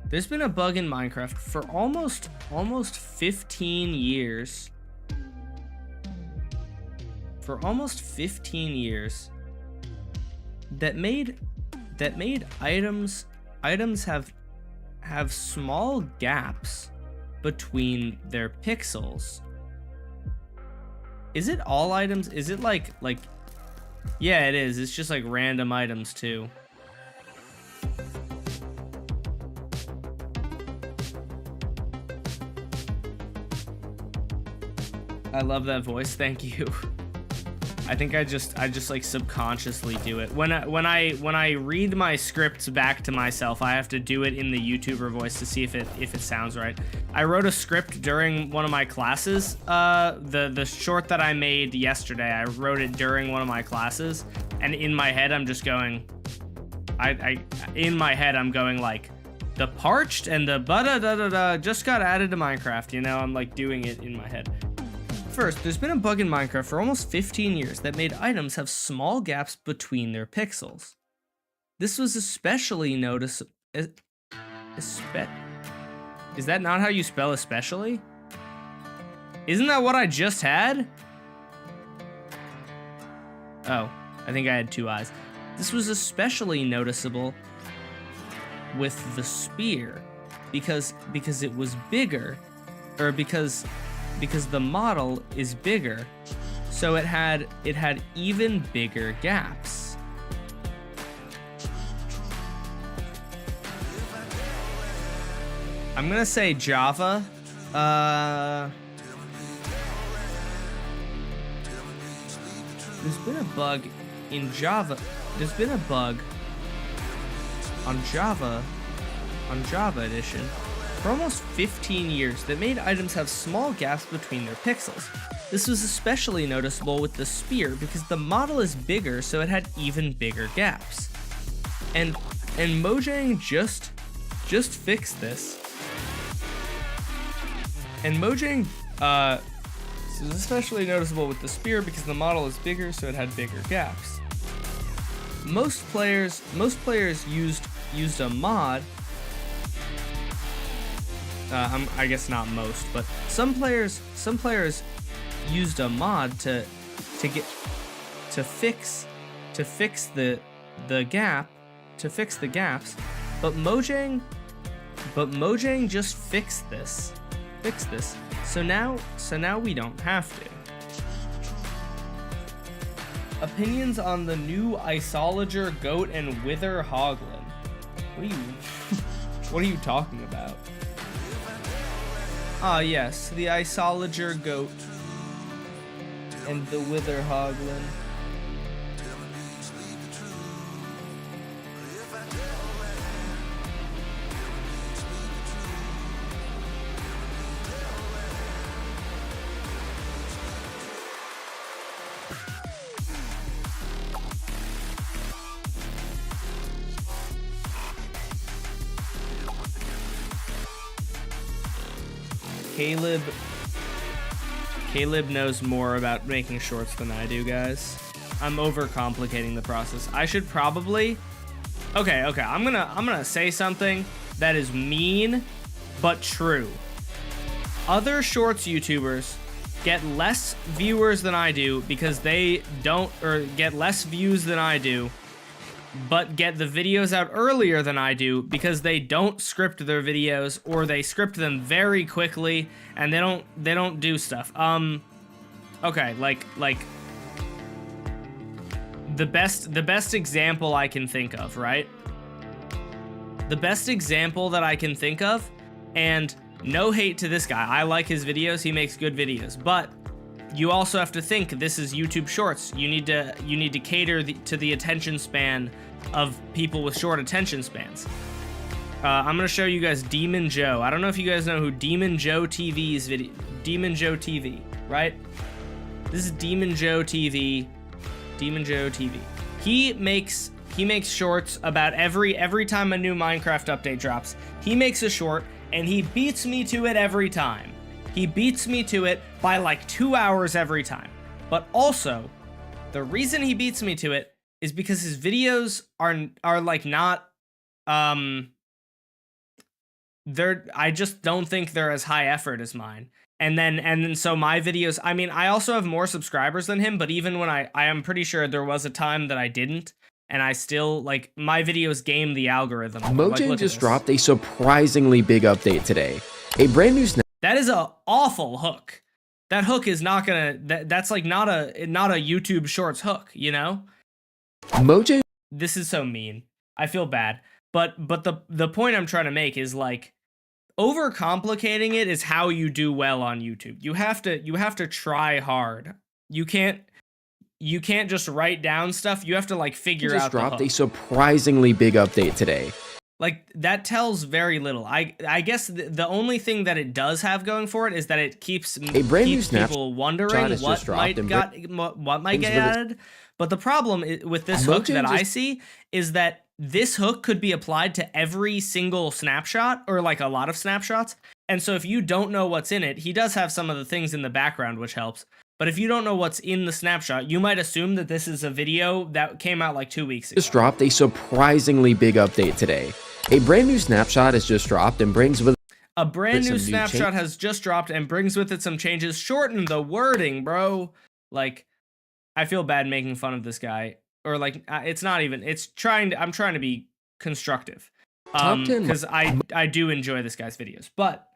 S1: there's been a bug in Minecraft for almost 15 years. For almost 15 years that made items have small gaps between their pixels. Is it all items? Is it like yeah, it is. It's just like random items too. I love that voice. Thank you. I think I just like subconsciously do it. When I read my scripts back to myself, I have to do it in the YouTuber voice to see if it sounds right. I wrote a script during one of my classes. The short that I made yesterday, I wrote it during one of my classes, and in my head I'm just going, in my head I'm going like, the parched and the da just got added to Minecraft. You know, I'm like doing it in my head. First, there's been a bug in Minecraft for almost 15 years that made items have small gaps between their pixels. This was especially noticeable. Is that not how you spell especially? Isn't that what I just had? Oh, I think I had two eyes. This was especially noticeable with the spear because it was bigger, or because the model is bigger, so it had even bigger gaps. I'm gonna say Java. There's been a bug in Java. There's been a bug on Java Edition for almost 15 years that made items have small gaps between their pixels. This was especially noticeable with the spear because the model is bigger, so it had even bigger gaps. And Mojang just fixed this. And Mojang this is especially noticeable with the spear because the model is bigger, so it had bigger gaps. Most players used a mod. I guess not most, but some players used a mod to fix the gaps, but Mojang just fixed this. So now we don't have to. Opinions on the new Isolager goat and Wither Hoglin. What are you talking about? Ah, yes, the Isolager goat and the Wither Hoglin. Caleb knows more about making shorts than I do, guys. I'm overcomplicating the process. I should probably... Okay, I'm gonna say something that is mean, but true. Other shorts YouTubers get less viewers than I do because they don't, or get less views than I do, but get the videos out earlier than I do because they don't script their videos, or they script them very quickly and they don't do stuff. Okay, like the best example I can think of, right? The best example that I can think of, and no hate to this guy, I like his videos, he makes good videos, but you also have to think this is YouTube Shorts. You need to cater to the attention span of people with short attention spans. I'm gonna show you guys Demon Joe. I don't know if you guys know who Demon Joe TV's video. Demon Joe TV, right? This is Demon Joe TV. Demon Joe TV. He makes shorts about every time a new Minecraft update drops. He makes a short and he beats me to it every time. He beats me to it by like 2 hours every time. But also, the reason he beats me to it is because his videos are like not I just don't think they're as high effort as mine. And then so my videos, I mean, I also have more subscribers than him, but even when I am pretty sure there was a time that I didn't, and I still, like, my videos game the algorithm.
S4: Mojang
S1: like,
S4: just dropped a surprisingly big update today. A brand new
S1: That is a awful hook. That hook is not gonna, that's like not a YouTube Shorts hook, you know?
S4: Mojang.
S1: This is so mean. I feel bad. But the point I'm trying to make is, like, overcomplicating it is how you do well on YouTube. You have to try hard. You can't just write down stuff. You have to, like, figure out the hook.
S4: Dropped a surprisingly big update today.
S1: Like, that tells very little. I guess the only thing that it does have going for it is that it keeps people wondering what might get added. But the problem with this hook that I see is that this hook could be applied to every single snapshot, or like a lot of snapshots. And so if you don't know what's in it, he does have some of the things in the background, which helps. But if you don't know what's in the snapshot, you might assume that this is a video that came out like 2 weeks ago.
S4: Just dropped a surprisingly big update today. A brand new snapshot has just dropped and brings with
S1: a brand new snapshot has just dropped and brings with it some changes. Shorten the wording, bro. Like, I feel bad making fun of this guy, or like, it's not even. I'm trying to be constructive, because I do enjoy this guy's videos, but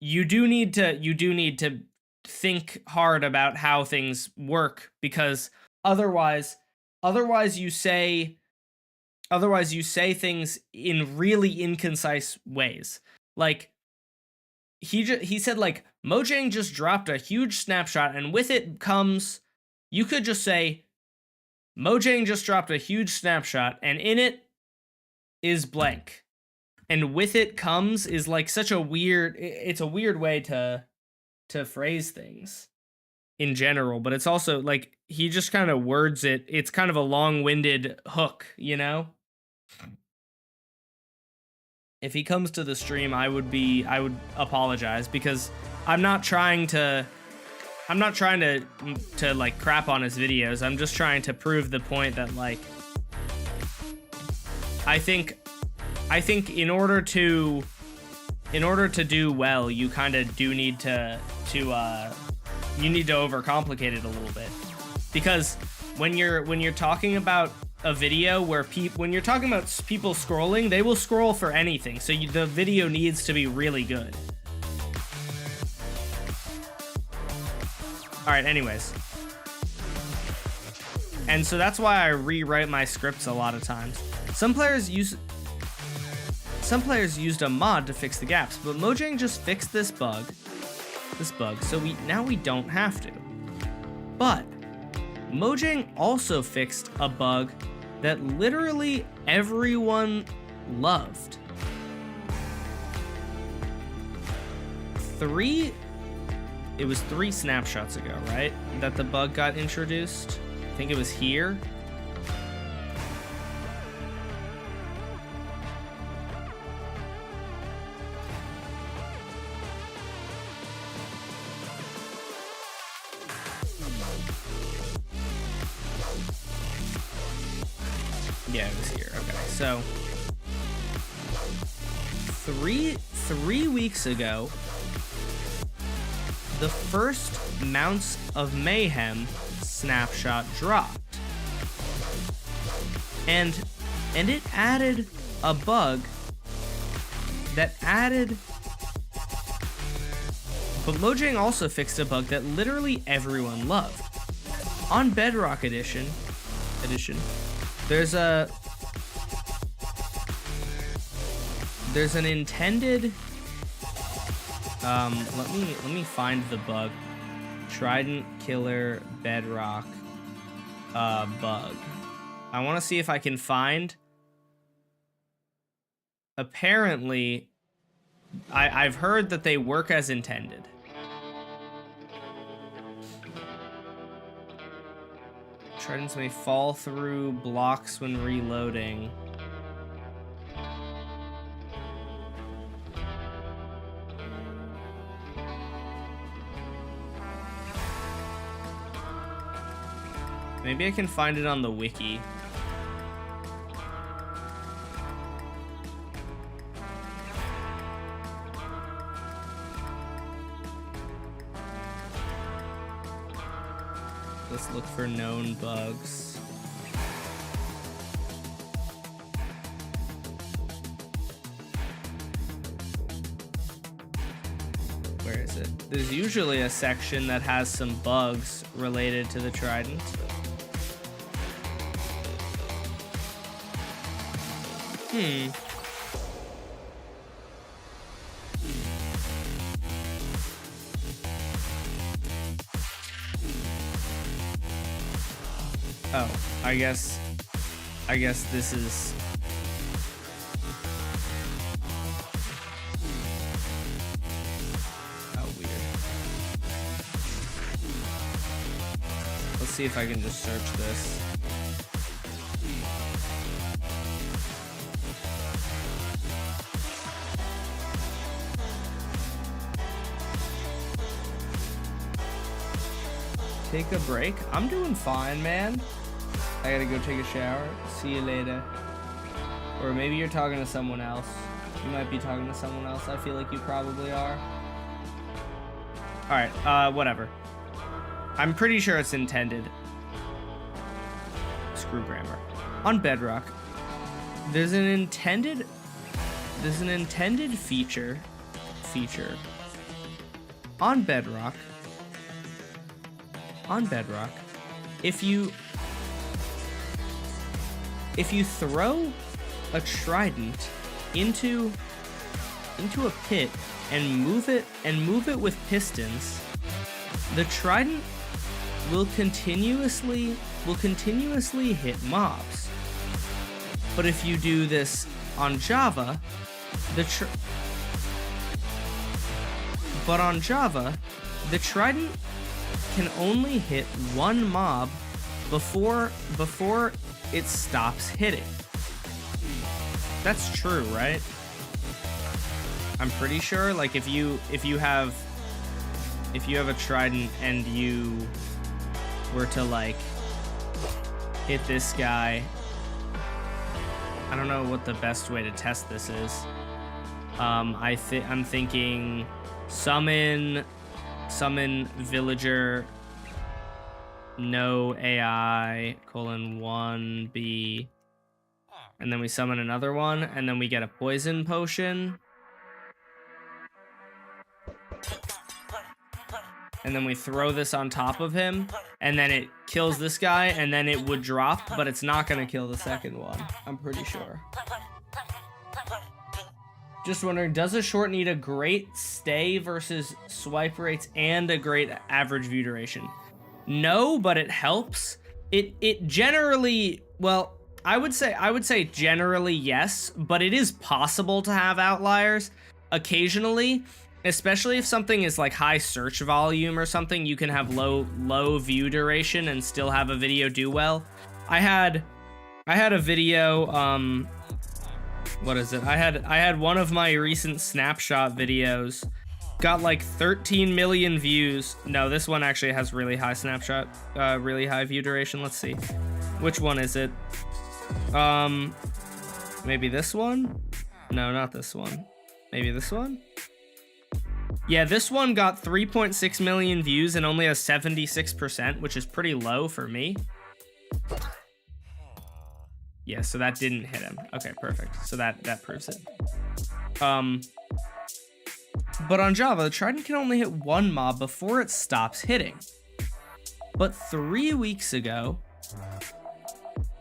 S1: you do need to think hard about how things work, because otherwise you say things in really inconcise ways. Like, he said, like, Mojang just dropped a huge snapshot, and with it comes, you could just say, Mojang just dropped a huge snapshot, and in it is blank. And with it comes is like such a weird, it's a weird way to phrase things in general, but it's also like, he just kind of words it. It's kind of a long-winded hook, you know? If he comes to the stream, I would apologize, because I'm not trying to like crap on his videos. I'm just trying to prove the point that, like, I think in order to do well, you kind of do need to overcomplicate it a little bit, because when you're talking about a video where when you're talking about people scrolling, they will scroll for anything. So the video needs to be really good. All right, anyways. And so that's why I rewrite my scripts a lot of times. Some players used a mod to fix the gaps, but Mojang just fixed this bug, so now we don't have to. But Mojang also fixed a bug that literally everyone loved. It was 3 snapshots ago, right, that the bug got introduced? I think it was here. Yeah, it was here. Okay, so three weeks ago, the first Mounts of Mayhem snapshot dropped. And it added a bug that added... But Mojang also fixed a bug that literally everyone loved. On Bedrock Edition, there's an intended... let me find the bug. Trident Killer Bedrock bug. I want to see if I can find... Apparently, I've heard that they work as intended. Tridents may fall through blocks when reloading. Maybe I can find it on the wiki. Let's look for known bugs. Where is it? There's usually a section that has some bugs related to the Trident. Oh, I guess this is... Oh, weird. Let's see if I can just search this. Take a break? I'm doing fine, man. I gotta go take a shower. See you later. Or maybe you're talking to someone else. You might be talking to someone else. I feel like you probably are. Alright, whatever. I'm pretty sure it's intended. Screw grammar. On Bedrock, there's an intended feature on Bedrock. If you throw a trident into a pit and move it with pistons, the trident will continuously hit mobs. But if you do this on Java, the trident can only hit one mob before it stops hitting. That's true, right? I'm pretty sure. Like if you have a trident and you were to like hit this guy, I don't know what the best way to test this is. I'm thinking summon villager no AI : 1B, and then we summon another one, and then we get a poison potion, and then we throw this on top of him, and then it kills this guy, and then it would drop, but it's not gonna kill the second one, I'm pretty sure. Just wondering, does a short need a great stay versus swipe rates and a great average view duration? No, but it helps. It generally, well, I would say generally yes, but it is possible to have outliers occasionally, especially if something is like high search volume or something. You can have low view duration and still have a video do well. I had a video, what is it? I had one of my recent snapshot videos got like 13 million views. No, this one actually has really high snapshot, really high view duration. Let's see. Which one is it? Maybe this one? No, not this one. Maybe this one? Yeah, this one got 3.6 million views and only a 76%, which is pretty low for me. Yeah, so that didn't hit him. Okay, perfect. So that proves it. But on Java, the Trident can only hit one mob before it stops hitting. But 3 weeks ago,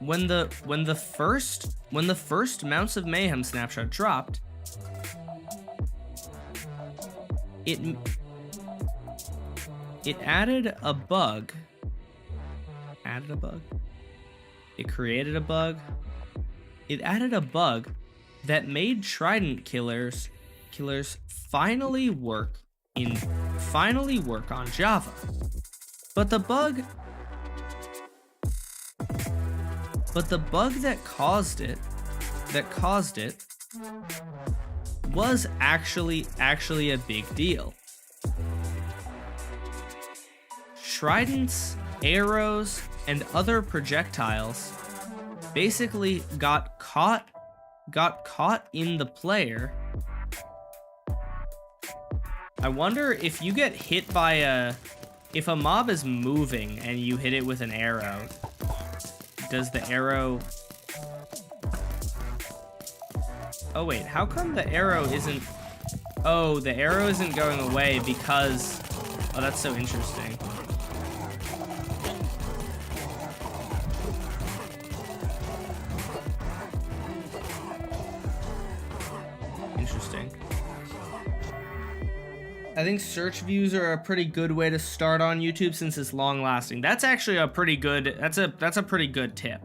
S1: when the first Mounts of Mayhem snapshot dropped, it added a bug. It created a bug. It added a bug that made Trident killers finally work on Java. But the bug that caused it was actually a big deal. Trident's arrows and other projectiles basically got caught in the player. I wonder if you get hit by if a mob is moving and you hit it with an arrow, does the arrow... Oh wait, how come the arrow isn't... Oh, the arrow isn't going away because... Oh, that's so interesting. Interesting. I think search views are a pretty good way to start on YouTube since it's long lasting. That's actually a pretty good, that's a pretty good tip.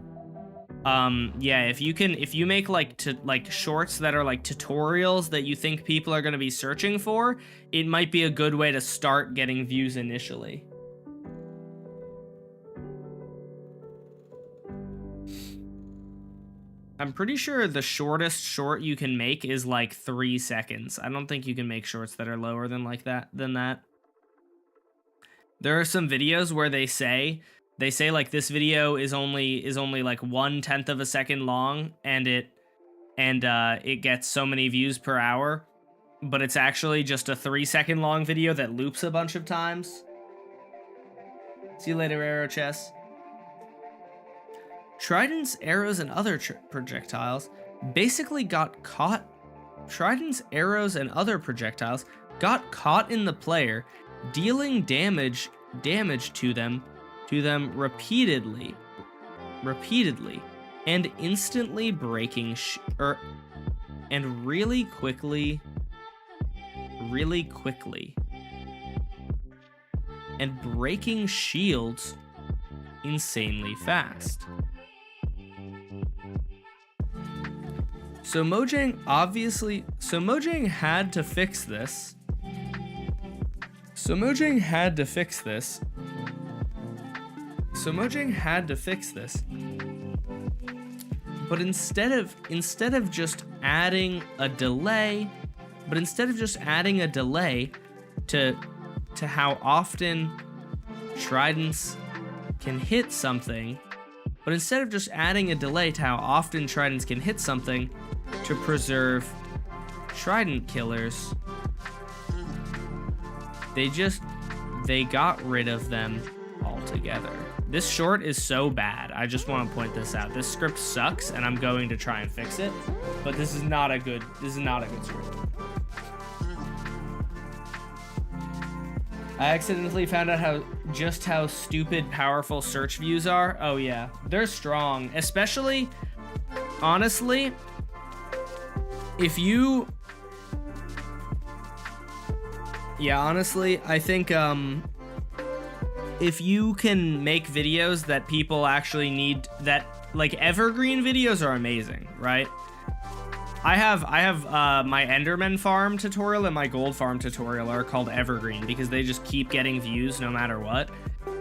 S1: Yeah, if you make like shorts that are like tutorials that you think people are going to be searching for, it might be a good way to start getting views initially. I'm pretty sure the shortest short you can make is like 3 seconds. I don't think you can make shorts that are lower than that. There are some videos where they say like this video is only like 1/10 of a second long and it gets so many views per hour, but it's actually just a 3-second long video that loops a bunch of times. See you later, Arrow Chess. Trident's arrows and other projectiles basically got caught. Trident's arrows and other projectiles got caught in the player, dealing damage to them repeatedly, and instantly breaking and really quickly, and breaking shields insanely fast. So Mojang had to fix this. But instead of just adding a delay, to how often Tridents can hit something, to preserve Trident killers, they got rid of them altogether. This short is so bad. I just want to point this out. This script sucks and I'm going to try and fix it, but this is not a good script. I accidentally found out how stupid powerful search views are. Oh yeah, they're strong, especially honestly, I think if you can make videos that people actually need, that like evergreen videos are amazing, right? I have my Enderman farm tutorial and my gold farm tutorial are called evergreen because they just keep getting views no matter what,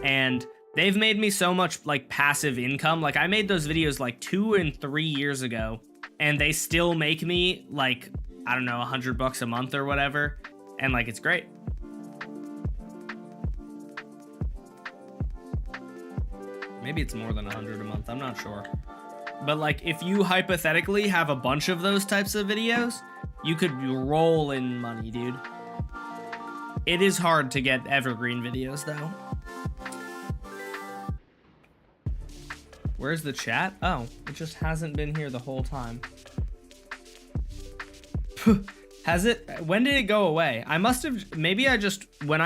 S1: and they've made me so much like passive income. Like I made those videos like 2 and 3 years ago, and they still make me like, I don't know, $100 a month or whatever, and like it's great. Maybe it's more than 100 a month, I'm not sure. But like if you hypothetically have a bunch of those types of videos, you could roll in money, dude. It is hard to get evergreen videos, though. Where's the chat? Oh, it just hasn't been here the whole time. Has it? When did it go away? I must have, maybe I just, when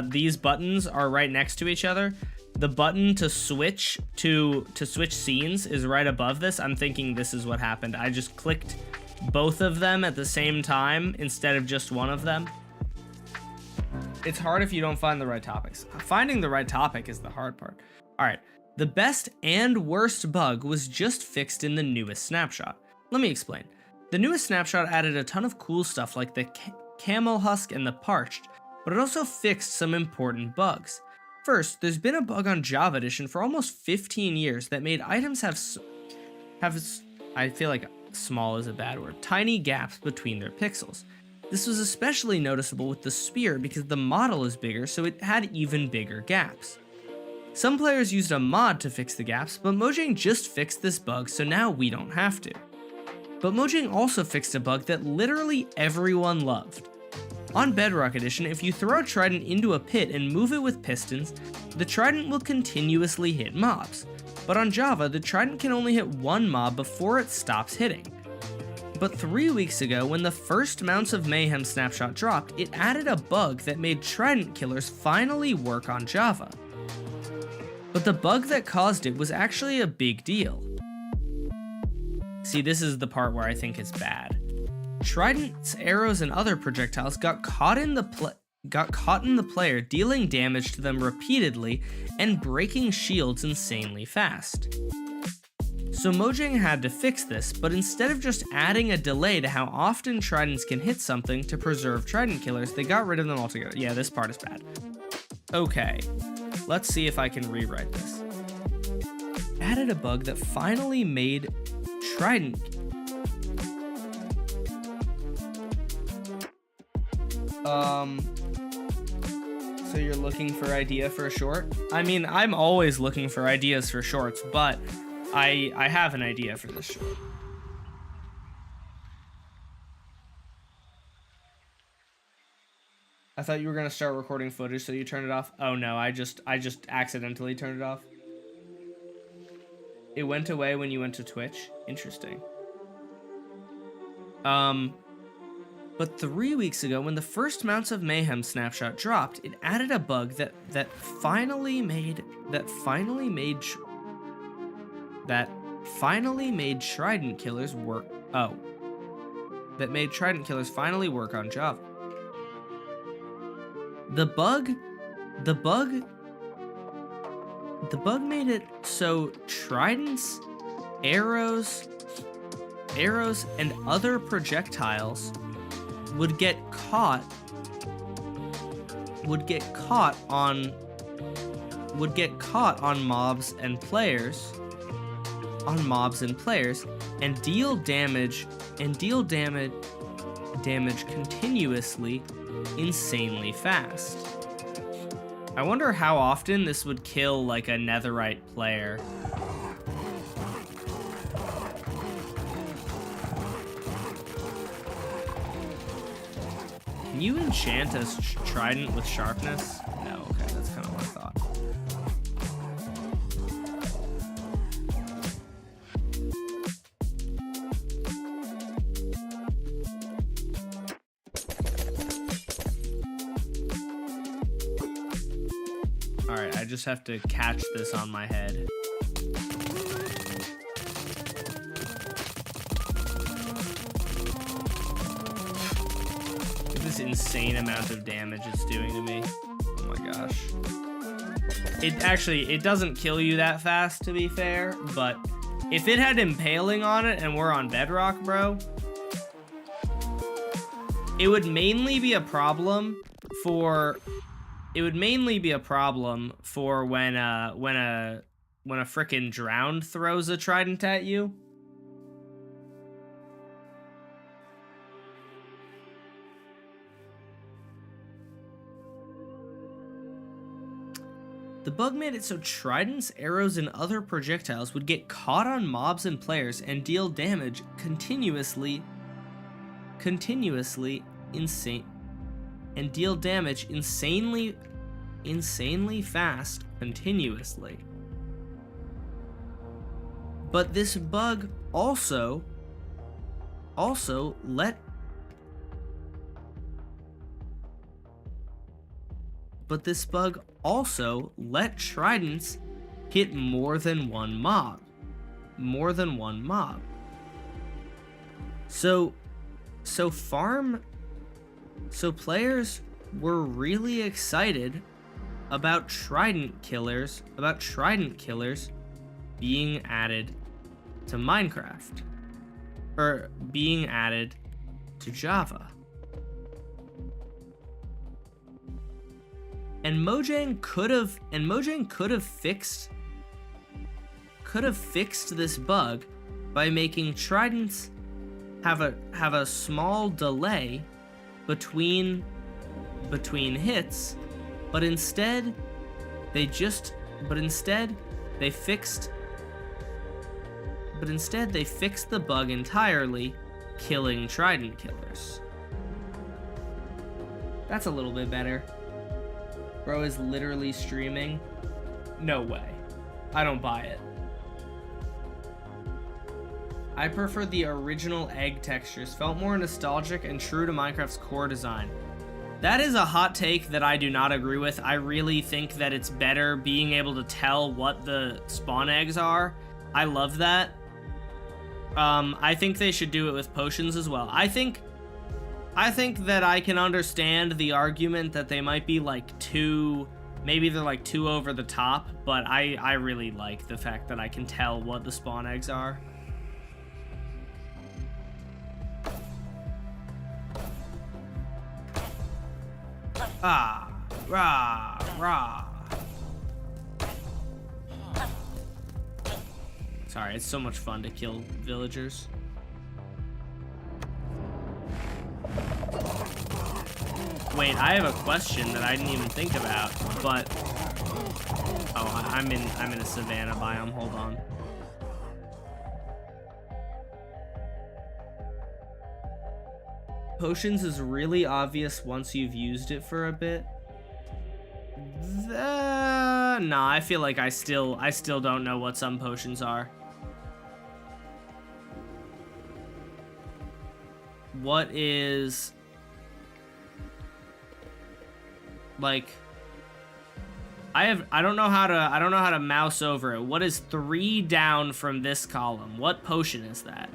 S1: these buttons are right next to each other, the button to switch scenes is right above this. I'm thinking this is what happened. I just clicked both of them at the same time instead of just one of them. It's hard if you don't find the right topics. Finding the right topic is the hard part. All right. The best and worst bug was just fixed in the newest snapshot. Let me explain. The newest snapshot added a ton of cool stuff like the camel husk and the parched, but it also fixed some important bugs. First, there's been a bug on Java Edition for almost 15 years that made items have I feel like small is a bad word, tiny gaps between their pixels. This was especially noticeable with the spear because the model is bigger, so it had even bigger gaps. Some players used a mod to fix the gaps, but Mojang just fixed this bug, so now we don't have to. But Mojang also fixed a bug that literally everyone loved. On Bedrock Edition, if you throw a Trident into a pit and move it with pistons, the Trident will continuously hit mobs. But on Java, the Trident can only hit one mob before it stops hitting. But 3 weeks ago, when the first Mounts of Mayhem snapshot dropped, it added a bug that made Trident killers finally work on Java. But the bug that caused it was actually a big deal. See, this is the part where I think it's bad. Trident's arrows and other projectiles got caught in the player, dealing damage to them repeatedly and breaking shields insanely fast. So Mojang had to fix this, but instead of just adding a delay to how often Tridents can hit something to preserve Trident killers, they got rid of them altogether. Yeah, this part is bad. Okay, let's see if I can rewrite this. Added a bug that finally made Trident. So you're looking for idea for a short? I mean, I'm always looking for ideas for shorts, but I have an idea for this short. I thought you were gonna start recording footage, so you turned it off. Oh no, I just accidentally turned it off. It went away when you went to Twitch. Interesting. But 3 weeks ago, when the first Mounts of Mayhem snapshot dropped, it added a bug that finally made Trident killers work. Oh, that made Trident killers finally work on Java. The bug made it so Tridents, arrows, and other projectiles would get caught on mobs and players and deal damage continuously insanely fast. I wonder how often this would kill like a netherite player. Can you enchant a trident with sharpness? No, okay, that's kind of what I thought. Alright, I just have to catch this on my head. Insane amount of damage it's doing to me. Oh my gosh. It doesn't kill you that fast, to be fair, but if it had impaling on it and we're on Bedrock, bro, it would mainly be a problem for when a frickin' drowned throws a trident at you. The bug made it so tridents, arrows, and other projectiles would get caught on mobs and players and deal damage continuously and deal damage insanely fast continuously. But this bug also let Tridents hit more than one mob. So players were really excited about Trident killers being added to Minecraft, or being added to Java. And Mojang could have fixed this bug by making Tridents have a small delay between hits, but instead they fixed the bug entirely, killing Trident killers. That's a little bit better. Bro is literally streaming. No way. I don't buy it. I prefer the original egg textures. Felt more nostalgic and true to Minecraft's core design. That is a hot take that I do not agree with. I really think that it's better being able to tell what the spawn eggs are. I love that. I think they should do it with potions as well. I think that I can understand the argument that they might be like maybe they're like too over the top, but I really like the fact that I can tell what the spawn eggs are. Ah, rah, rah. Sorry, it's so much fun to kill villagers. Wait, I have a question that I didn't even think about, but oh, I'm in a savanna biome. Hold on. Potions is really obvious once you've used it for a bit. Nah, I feel like I still don't know what some potions are. What is like I don't know how to mouse over it. What is 3 down from this column? What potion is that?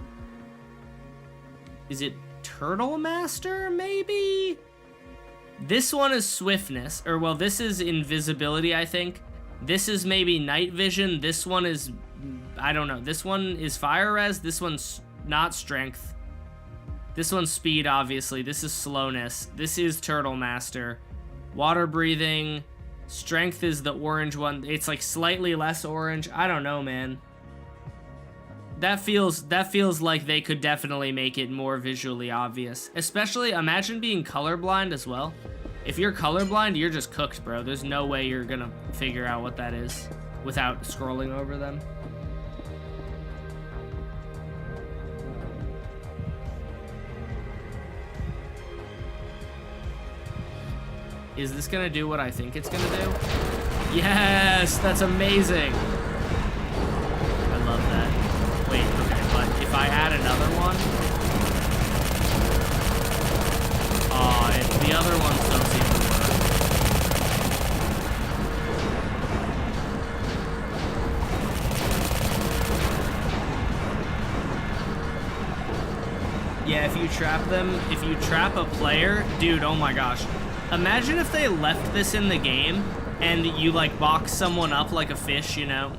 S1: Is it Turtle Master, maybe? This one is swiftness, or well, this is invisibility, I think. This is maybe night vision. This one is, I don't know. This one is fire res. This one's not strength. This one's speed, obviously. This is slowness. This is Turtle Master. Water breathing. Strength is the orange one. It's like slightly less orange. I don't know, man. That feels like they could definitely make it more visually obvious. Especially, imagine being colorblind as well. If you're colorblind, you're just cooked, bro. There's no way you're gonna figure out what that is without scrolling over them. Is this gonna do what I think it's gonna do? Yes, that's amazing. I love that. Wait, okay, but if I add another one, the other ones don't seem to work. Yeah, if you trap a player, dude, oh my gosh. Imagine if they left this in the game and you like box someone up like a fish, you know?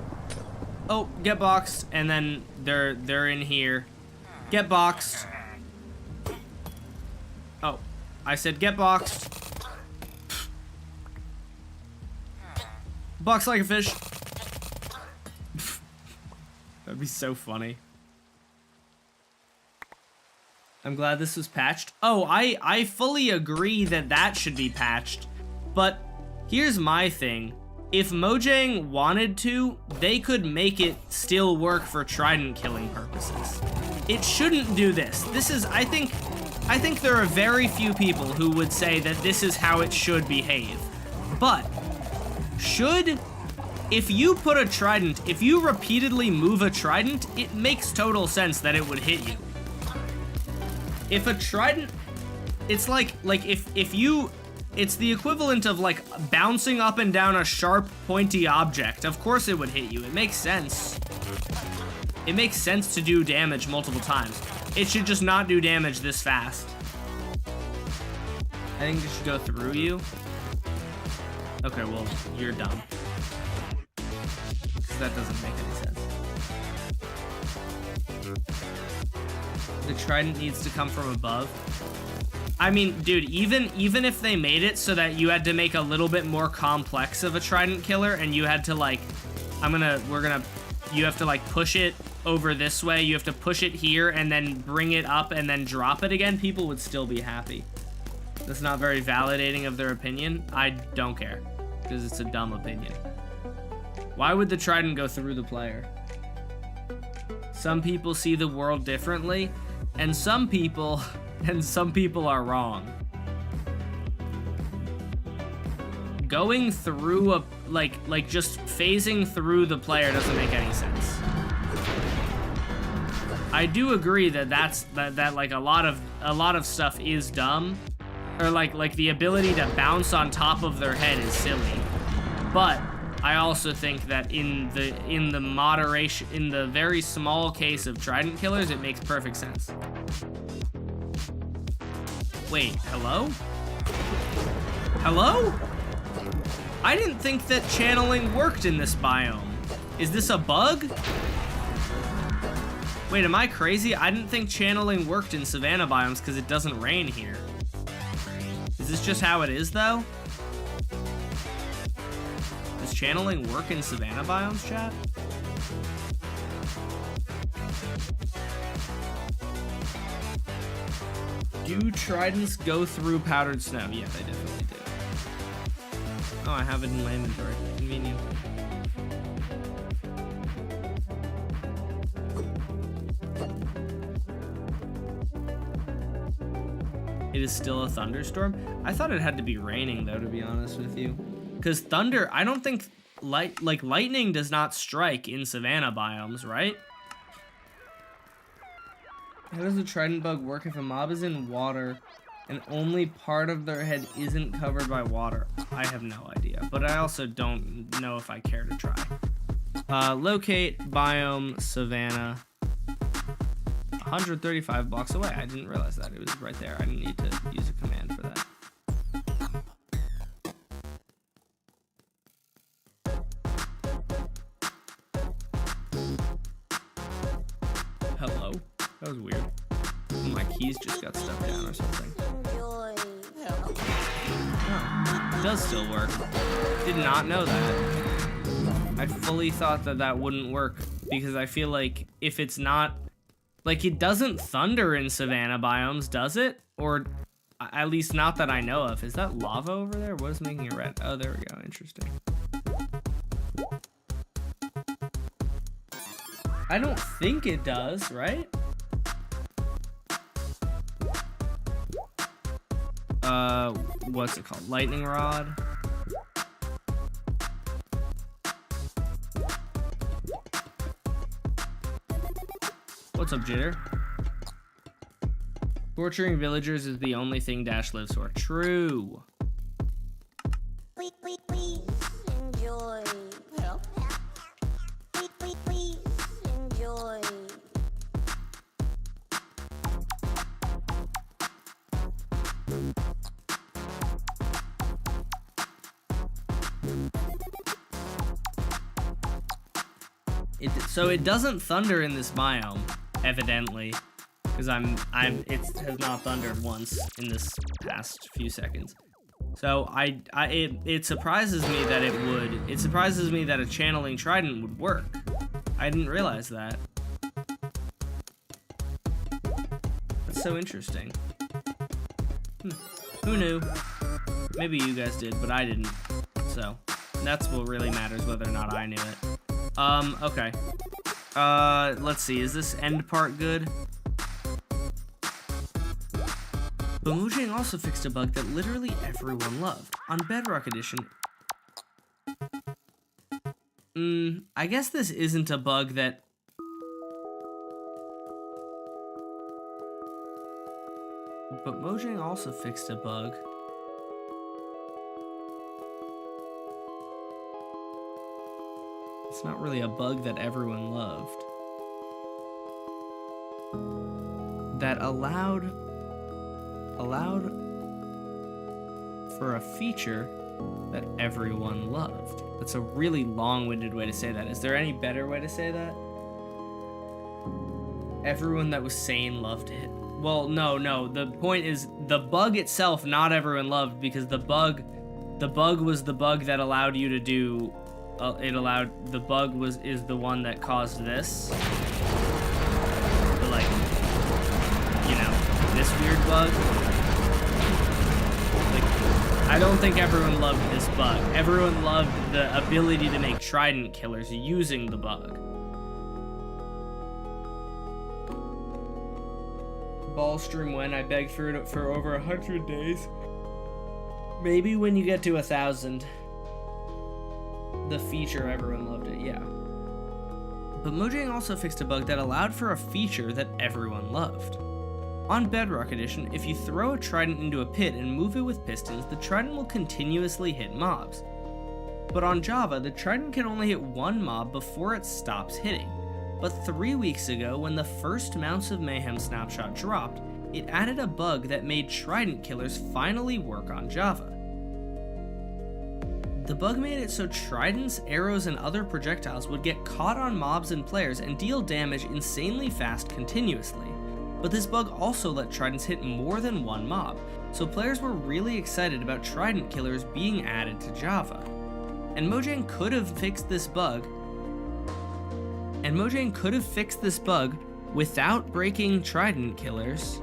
S1: Oh, get boxed, and then they're in here. Get boxed. Oh, I said get boxed. Box like a fish. That'd be so funny. I'm glad this was patched. Oh, I fully agree that that should be patched. But here's my thing. If Mojang wanted to, they could make it still work for Trident killing purposes. It shouldn't do this. This is, I think I think there are very few people who would say that this is how it should behave. But, if you put a trident, if you repeatedly move a trident, it makes total sense that it would hit you. If a trident, it's like if you, it's the equivalent of like bouncing up and down a sharp, pointy object. Of course it would hit you. It makes sense. It makes sense to do damage multiple times. It should just not do damage this fast. I think it should go through you. Okay, well, you're dumb. Because that doesn't make any sense. The trident needs to come from above. I mean, dude, even if they made it so that you had to make a little bit more complex of a trident killer and you had to like, you have to like push it over this way, you have to push it here and then bring it up and then drop it again, people would still be happy. That's not very validating of their opinion. I don't care, because it's a dumb opinion. Why would the trident go through the player? Some people see the world differently, and some people are wrong. Going through a, like just phasing through the player doesn't make any sense. I do agree that that like a lot of stuff is dumb, or like the ability to bounce on top of their head is silly. But I also think that in the moderation, in the very small case of trident killers, it makes perfect sense. Wait, hello? Hello? I didn't think that channeling worked in this biome. Is this a bug? Wait, am I crazy? I didn't think channeling worked in savanna biomes because it doesn't rain here. Is this just how it is, though? Does channeling work in savanna biomes, chat? Do tridents go through powdered snow? Yeah, they definitely do. Oh, I have it in my inventory. Convenient. It is still a thunderstorm? I thought it had to be raining, though, to be honest with you. Because thunder, I don't think lightning does not strike in savanna biomes, right? How does the trident bug work if a mob is in water and only part of their head isn't covered by water? I have no idea, but I also don't know if I care to try. Locate biome savanna. 135 blocks away. I didn't realize that. It was right there. I didn't need to use a command for that. Hello? That was weird. My keys just got stuck down or something. Oh, it does still work. Did not know that. I fully thought that that wouldn't work because I feel like if it's not, like, it doesn't thunder in savanna biomes, does it? Or at least not that I know of. Is that lava over there? What is making it red? Oh, there we go. Interesting. I don't think it does, right? What's it called? Lightning rod. What's up, Jitter? Torturing villagers is the only thing Dash lives for. True.
S5: Please enjoy. Please enjoy.
S1: So it doesn't thunder in this biome, evidently, because it has not thundered once in this past few seconds. So it surprises me that it would. It surprises me that a channeling trident would work. I didn't realize that. That's so interesting. Who knew? Maybe you guys did, but I didn't. So that's what really matters, whether or not I knew it. Okay. Let's see. Is this end part good? But Mojang also fixed a bug that literally everyone loved. On Bedrock Edition... I guess this isn't a bug that... But Mojang also fixed a bug. It's not really a bug that everyone loved. That allowed for a feature that everyone loved. That's a really long-winded way to say that. Is there any better way to say that? Everyone that was sane loved it. Well, no. The point is the bug itself, not everyone loved, because the bug was the bug that allowed you to do. The bug is the one that caused this. But this weird bug. I don't think everyone loved this bug. Everyone loved the ability to make Trident killers using the bug. Ballstream when I begged for it for over 100 days. Maybe when you get to 1,000. The feature, everyone loved it, yeah. But Mojang also fixed a bug that allowed for a feature that everyone loved. On Bedrock Edition, if you throw a Trident into a pit and move it with pistons, the Trident will continuously hit mobs. But on Java, the Trident can only hit one mob before it stops hitting. But 3 weeks ago, when the first Mounts of Mayhem snapshot dropped, it added a bug that made Trident killers finally work on Java. The bug made it so tridents, arrows, and other projectiles would get caught on mobs and players and deal damage insanely fast continuously. But this bug also let tridents hit more than one mob, so players were really excited about trident killers being added to Java. And Mojang could have fixed this bug without breaking trident killers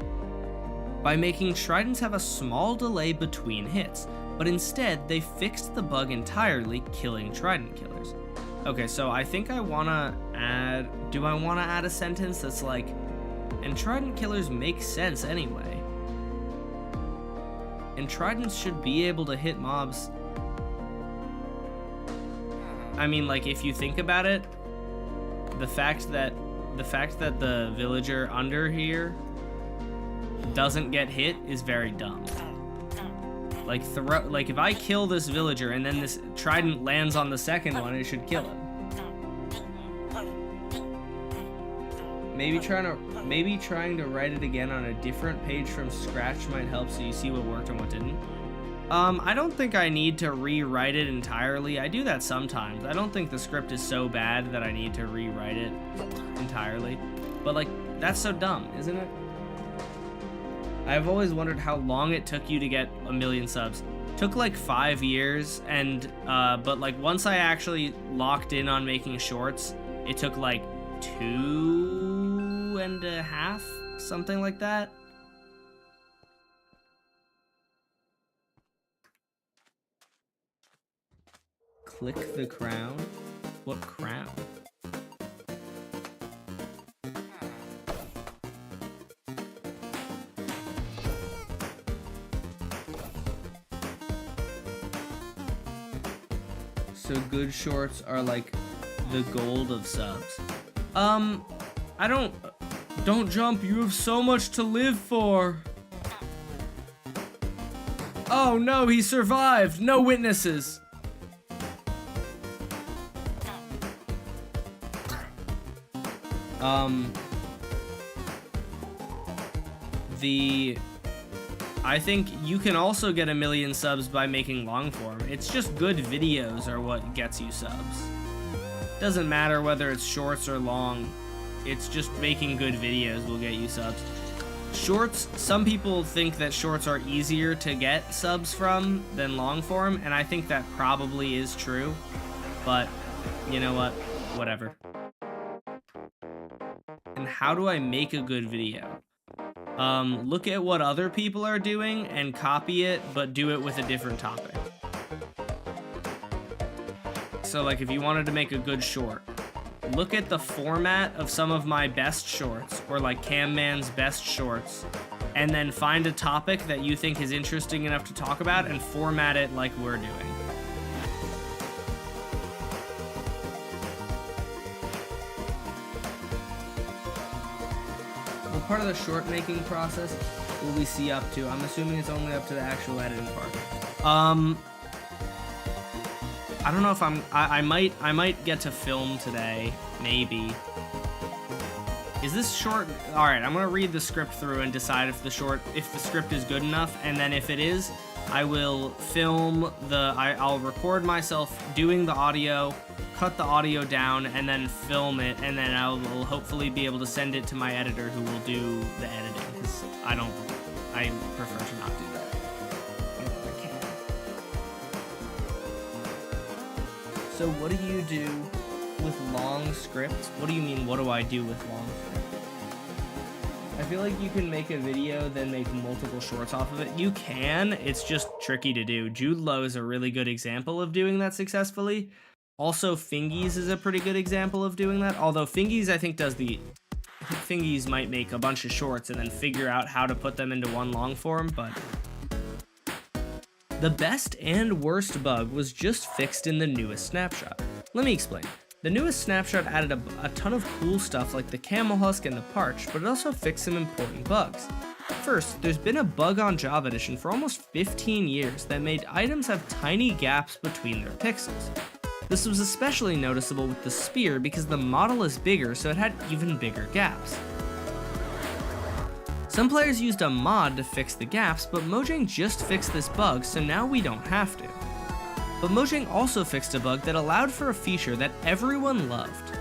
S1: by making tridents have a small delay between hits, but instead they fixed the bug entirely, killing trident killers. Okay, so I think I wanna add, do I wanna add a sentence that's like, and trident killers make sense anyway. And tridents should be able to hit mobs. I mean, like, if you think about it, the fact that the villager under here doesn't get hit is very dumb. Like if I kill this villager and then this trident lands on the second one, it should kill him. Maybe trying to write it again on a different page from scratch might help so you see what worked and what didn't. I don't think I need to rewrite it entirely. I do that sometimes. I don't think the script is so bad that I need to rewrite it entirely. But like, that's so dumb, isn't it? I've always wondered how long it took you to get 1 million subs. Took like 5 years, and but like once I actually locked in on making shorts, it took like 2.5, something like that. Click the crown? What crown? So good shorts are like the gold of subs. Don't jump, you have so much to live for. Oh no, he survived, no witnesses. I think you can also get 1 million subs by making long form. It's just good videos are what gets you subs. Doesn't matter whether it's shorts or long. It's just making good videos will get you subs. Shorts, some people think that shorts are easier to get subs from than long form, and I think that probably is true. But you know what? Whatever. And how do I make a good video? Look at what other people are doing and copy it, but do it with a different topic. So like if you wanted to make a good short, look at the format of some of my best shorts, or like Cam Man's best shorts, and then find a topic that you think is interesting enough to talk about and format it like we're doing. What part of the short making process will we see up to? I'm assuming it's only up to the actual editing part. I don't know if I might get to film today, maybe. Is this short? All right, I'm gonna read the script through and decide if the script is good enough, and then if it is, I will film I'll record myself doing the audio, cut the audio down, and then film it, and then I will hopefully be able to send it to my editor who will do the editing, because I prefer to not do that. I can't. So what do you do with long scripts? What do you mean, what do I do with long scripts? I feel like you can make a video, then make multiple shorts off of it. You can, it's just tricky to do. Jude Law is a really good example of doing that successfully. Also, Fingies is a pretty good example of doing that. Although Fingies, I think, Fingies might make a bunch of shorts and then figure out how to put them into one long form, but... The best and worst bug was just fixed in the newest snapshot. Let me explain. The newest snapshot added a ton of cool stuff like the camel husk and the parch, but it also fixed some important bugs. First, there's been a bug on Java Edition for almost 15 years that made items have tiny gaps between their pixels. This was especially noticeable with the spear because the model is bigger, so it had even bigger gaps. Some players used a mod to fix the gaps, but Mojang just fixed this bug, so now we don't have to. But Mojang also fixed a bug that allowed for a feature that everyone loved.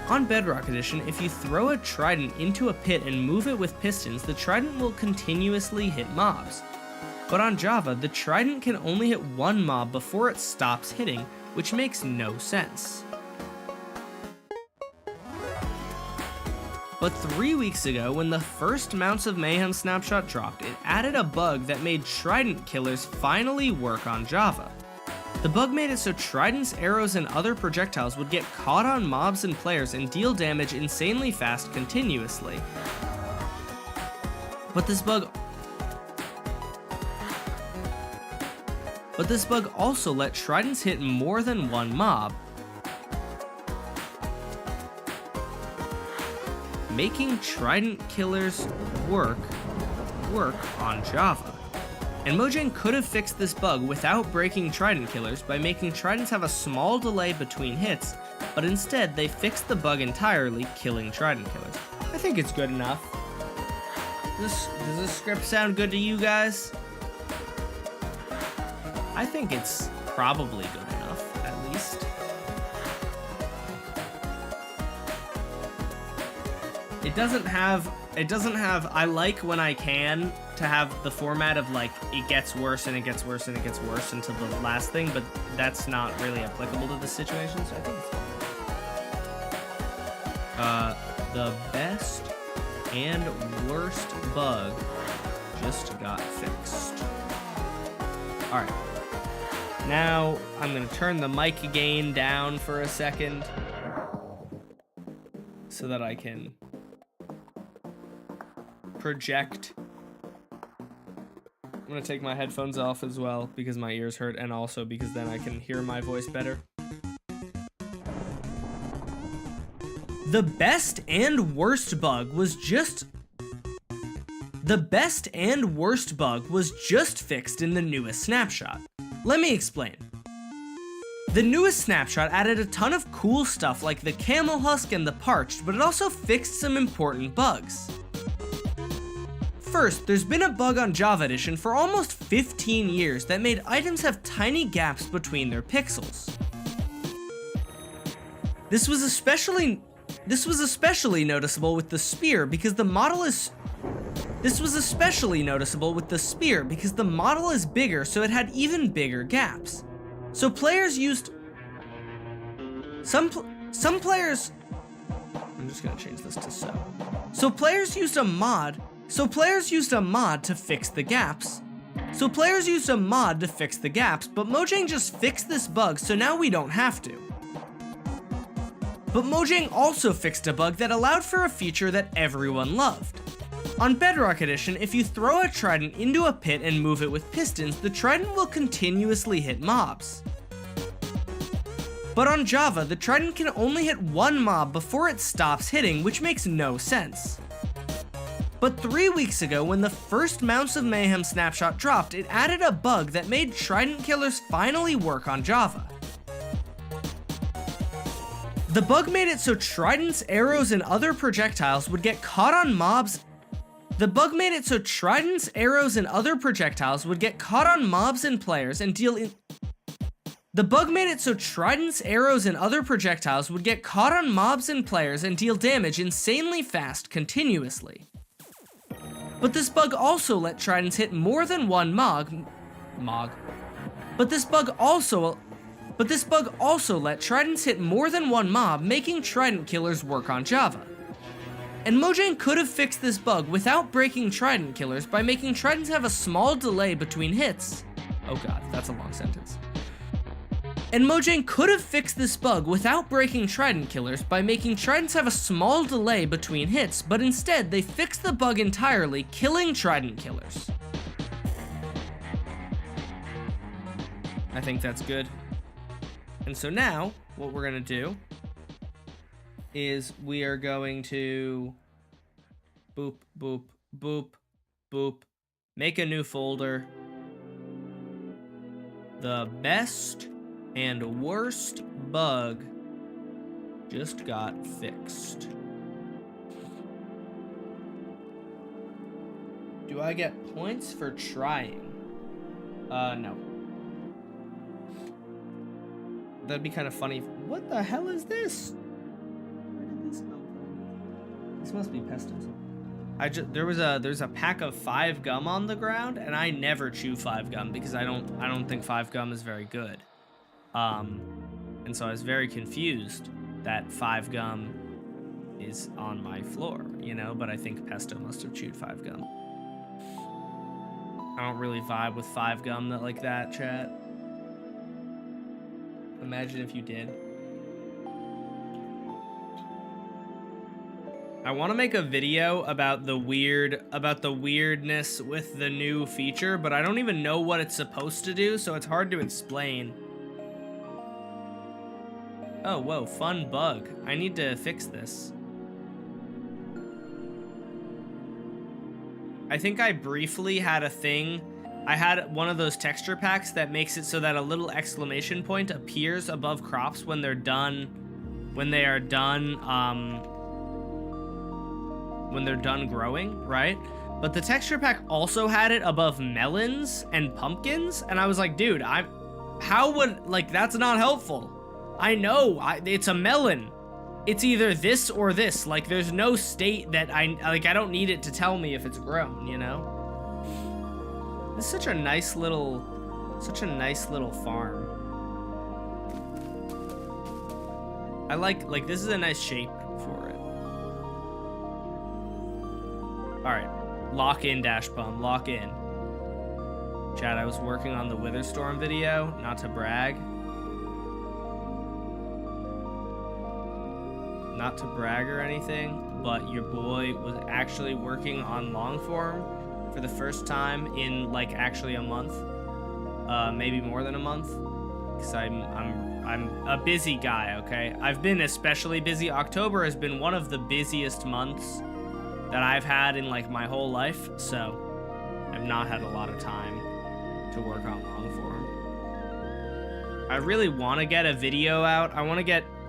S1: On Bedrock Edition, if you throw a Trident into a pit and move it with pistons, the Trident will continuously hit mobs. But on Java, the Trident can only hit one mob before it stops hitting, which makes no sense. But 3 weeks ago, when the first Mounts of Mayhem snapshot dropped, it added a bug that made Trident killers finally work on Java. The bug made it so Trident's arrows and other projectiles would get caught on mobs and players and deal damage insanely fast continuously. But this bug also let Tridents hit more than one mob, making Trident killers work on Java. And Mojang could have fixed this bug without breaking Trident killers by making Tridents have a small delay between hits, but instead they fixed the bug entirely, killing Trident killers. I think it's good enough. Does this script sound good to you guys? I think it's probably good enough, at least. It doesn't have, I like when I can to have the format of like, it gets worse and it gets worse and it gets worse until the last thing, but that's not really applicable to this situation, so I think it's fine. The best and worst bug just got fixed. Alright. Now, I'm gonna turn the mic gain down for a second so that I can project. I'm gonna take my headphones off as well because my ears hurt, and also because then I can hear my voice better. The best and worst bug was just fixed in the newest snapshot. Let me explain. The newest snapshot added a ton of cool stuff like the camel husk and the parched, but it also fixed some important bugs. First, there's been a bug on Java Edition for almost 15 years that made items have tiny gaps between their pixels. This was especially noticeable with the spear because the model is bigger, so it had even bigger gaps. So players used some players. I'm just gonna change this to so. So players used a mod to fix the gaps. But Mojang just fixed this bug, so now we don't have to. But Mojang also fixed a bug that allowed for a feature that everyone loved. On Bedrock Edition, if you throw a Trident into a pit and move it with pistons, the Trident will continuously hit mobs. But on Java, the Trident can only hit one mob before it stops hitting, which makes no sense. But 3 weeks ago, when the first Mounts of Mayhem snapshot dropped, it added a bug that made Trident killers finally work on Java. The bug made it so Tridents, arrows, and other projectiles would get caught on mobs. The bug made it so Tridents, arrows, and other projectiles would get caught on mobs and players and deal in. The bug made it so Tridents, arrows, and other projectiles would get caught on mobs and players and deal damage insanely fast continuously. But this bug also let Tridents hit more than one But this bug also let Tridents hit more than one mob, making Trident killers work on Java. And Mojang could have fixed this bug without breaking Trident killers by making Tridents have a small delay between hits. Oh god, that's a long sentence. And Mojang could have fixed this bug without breaking Trident killers by making Tridents have a small delay between hits, but instead they fixed the bug entirely, killing Trident killers. I think that's good. And so now, what we're gonna do is we are going to boop, boop, boop, boop, make a new folder. The best and worst bug just got fixed. Do I get points for trying? No. That'd be kind of funny. What the hell is this? Where did this come from? This must be pestos. There's a pack of 5 gum on the ground, and I never chew 5 gum because I don't think 5 gum is very good. And so I was very confused that 5 gum is on my floor, you know, but I think Pesto must have chewed 5 gum. I don't really vibe with 5 gum like that, chat. Imagine if you did. I want to make a video about the weirdness with the new feature, but I don't even know what it's supposed to do, so it's hard to explain. Oh, whoa, fun bug. I need to fix this. I think I briefly had a thing. I had one of those texture packs that makes it so that a little exclamation point appears above crops when they're done, when they are done growing, right? But the texture pack also had it above melons and pumpkins, and I was like, dude, that's not helpful. I know, it's a melon. It's either this or this. Like, there's no state that I don't need it to tell me if it's grown, you know? This is such a nice little farm. I like this is a nice shape for it. All right, lock in, Dash Bum, lock in. Chad, I was working on the Witherstorm video, not to brag. Not to brag or anything, but your boy was actually working on long form for the first time in like actually a month, maybe more than a month, because I'm a busy guy. Okay, I've been especially busy. October has been one of the busiest months that I've had in like my whole life, so I've not had a lot of time to work on long form. I really want to get a video out. I want to get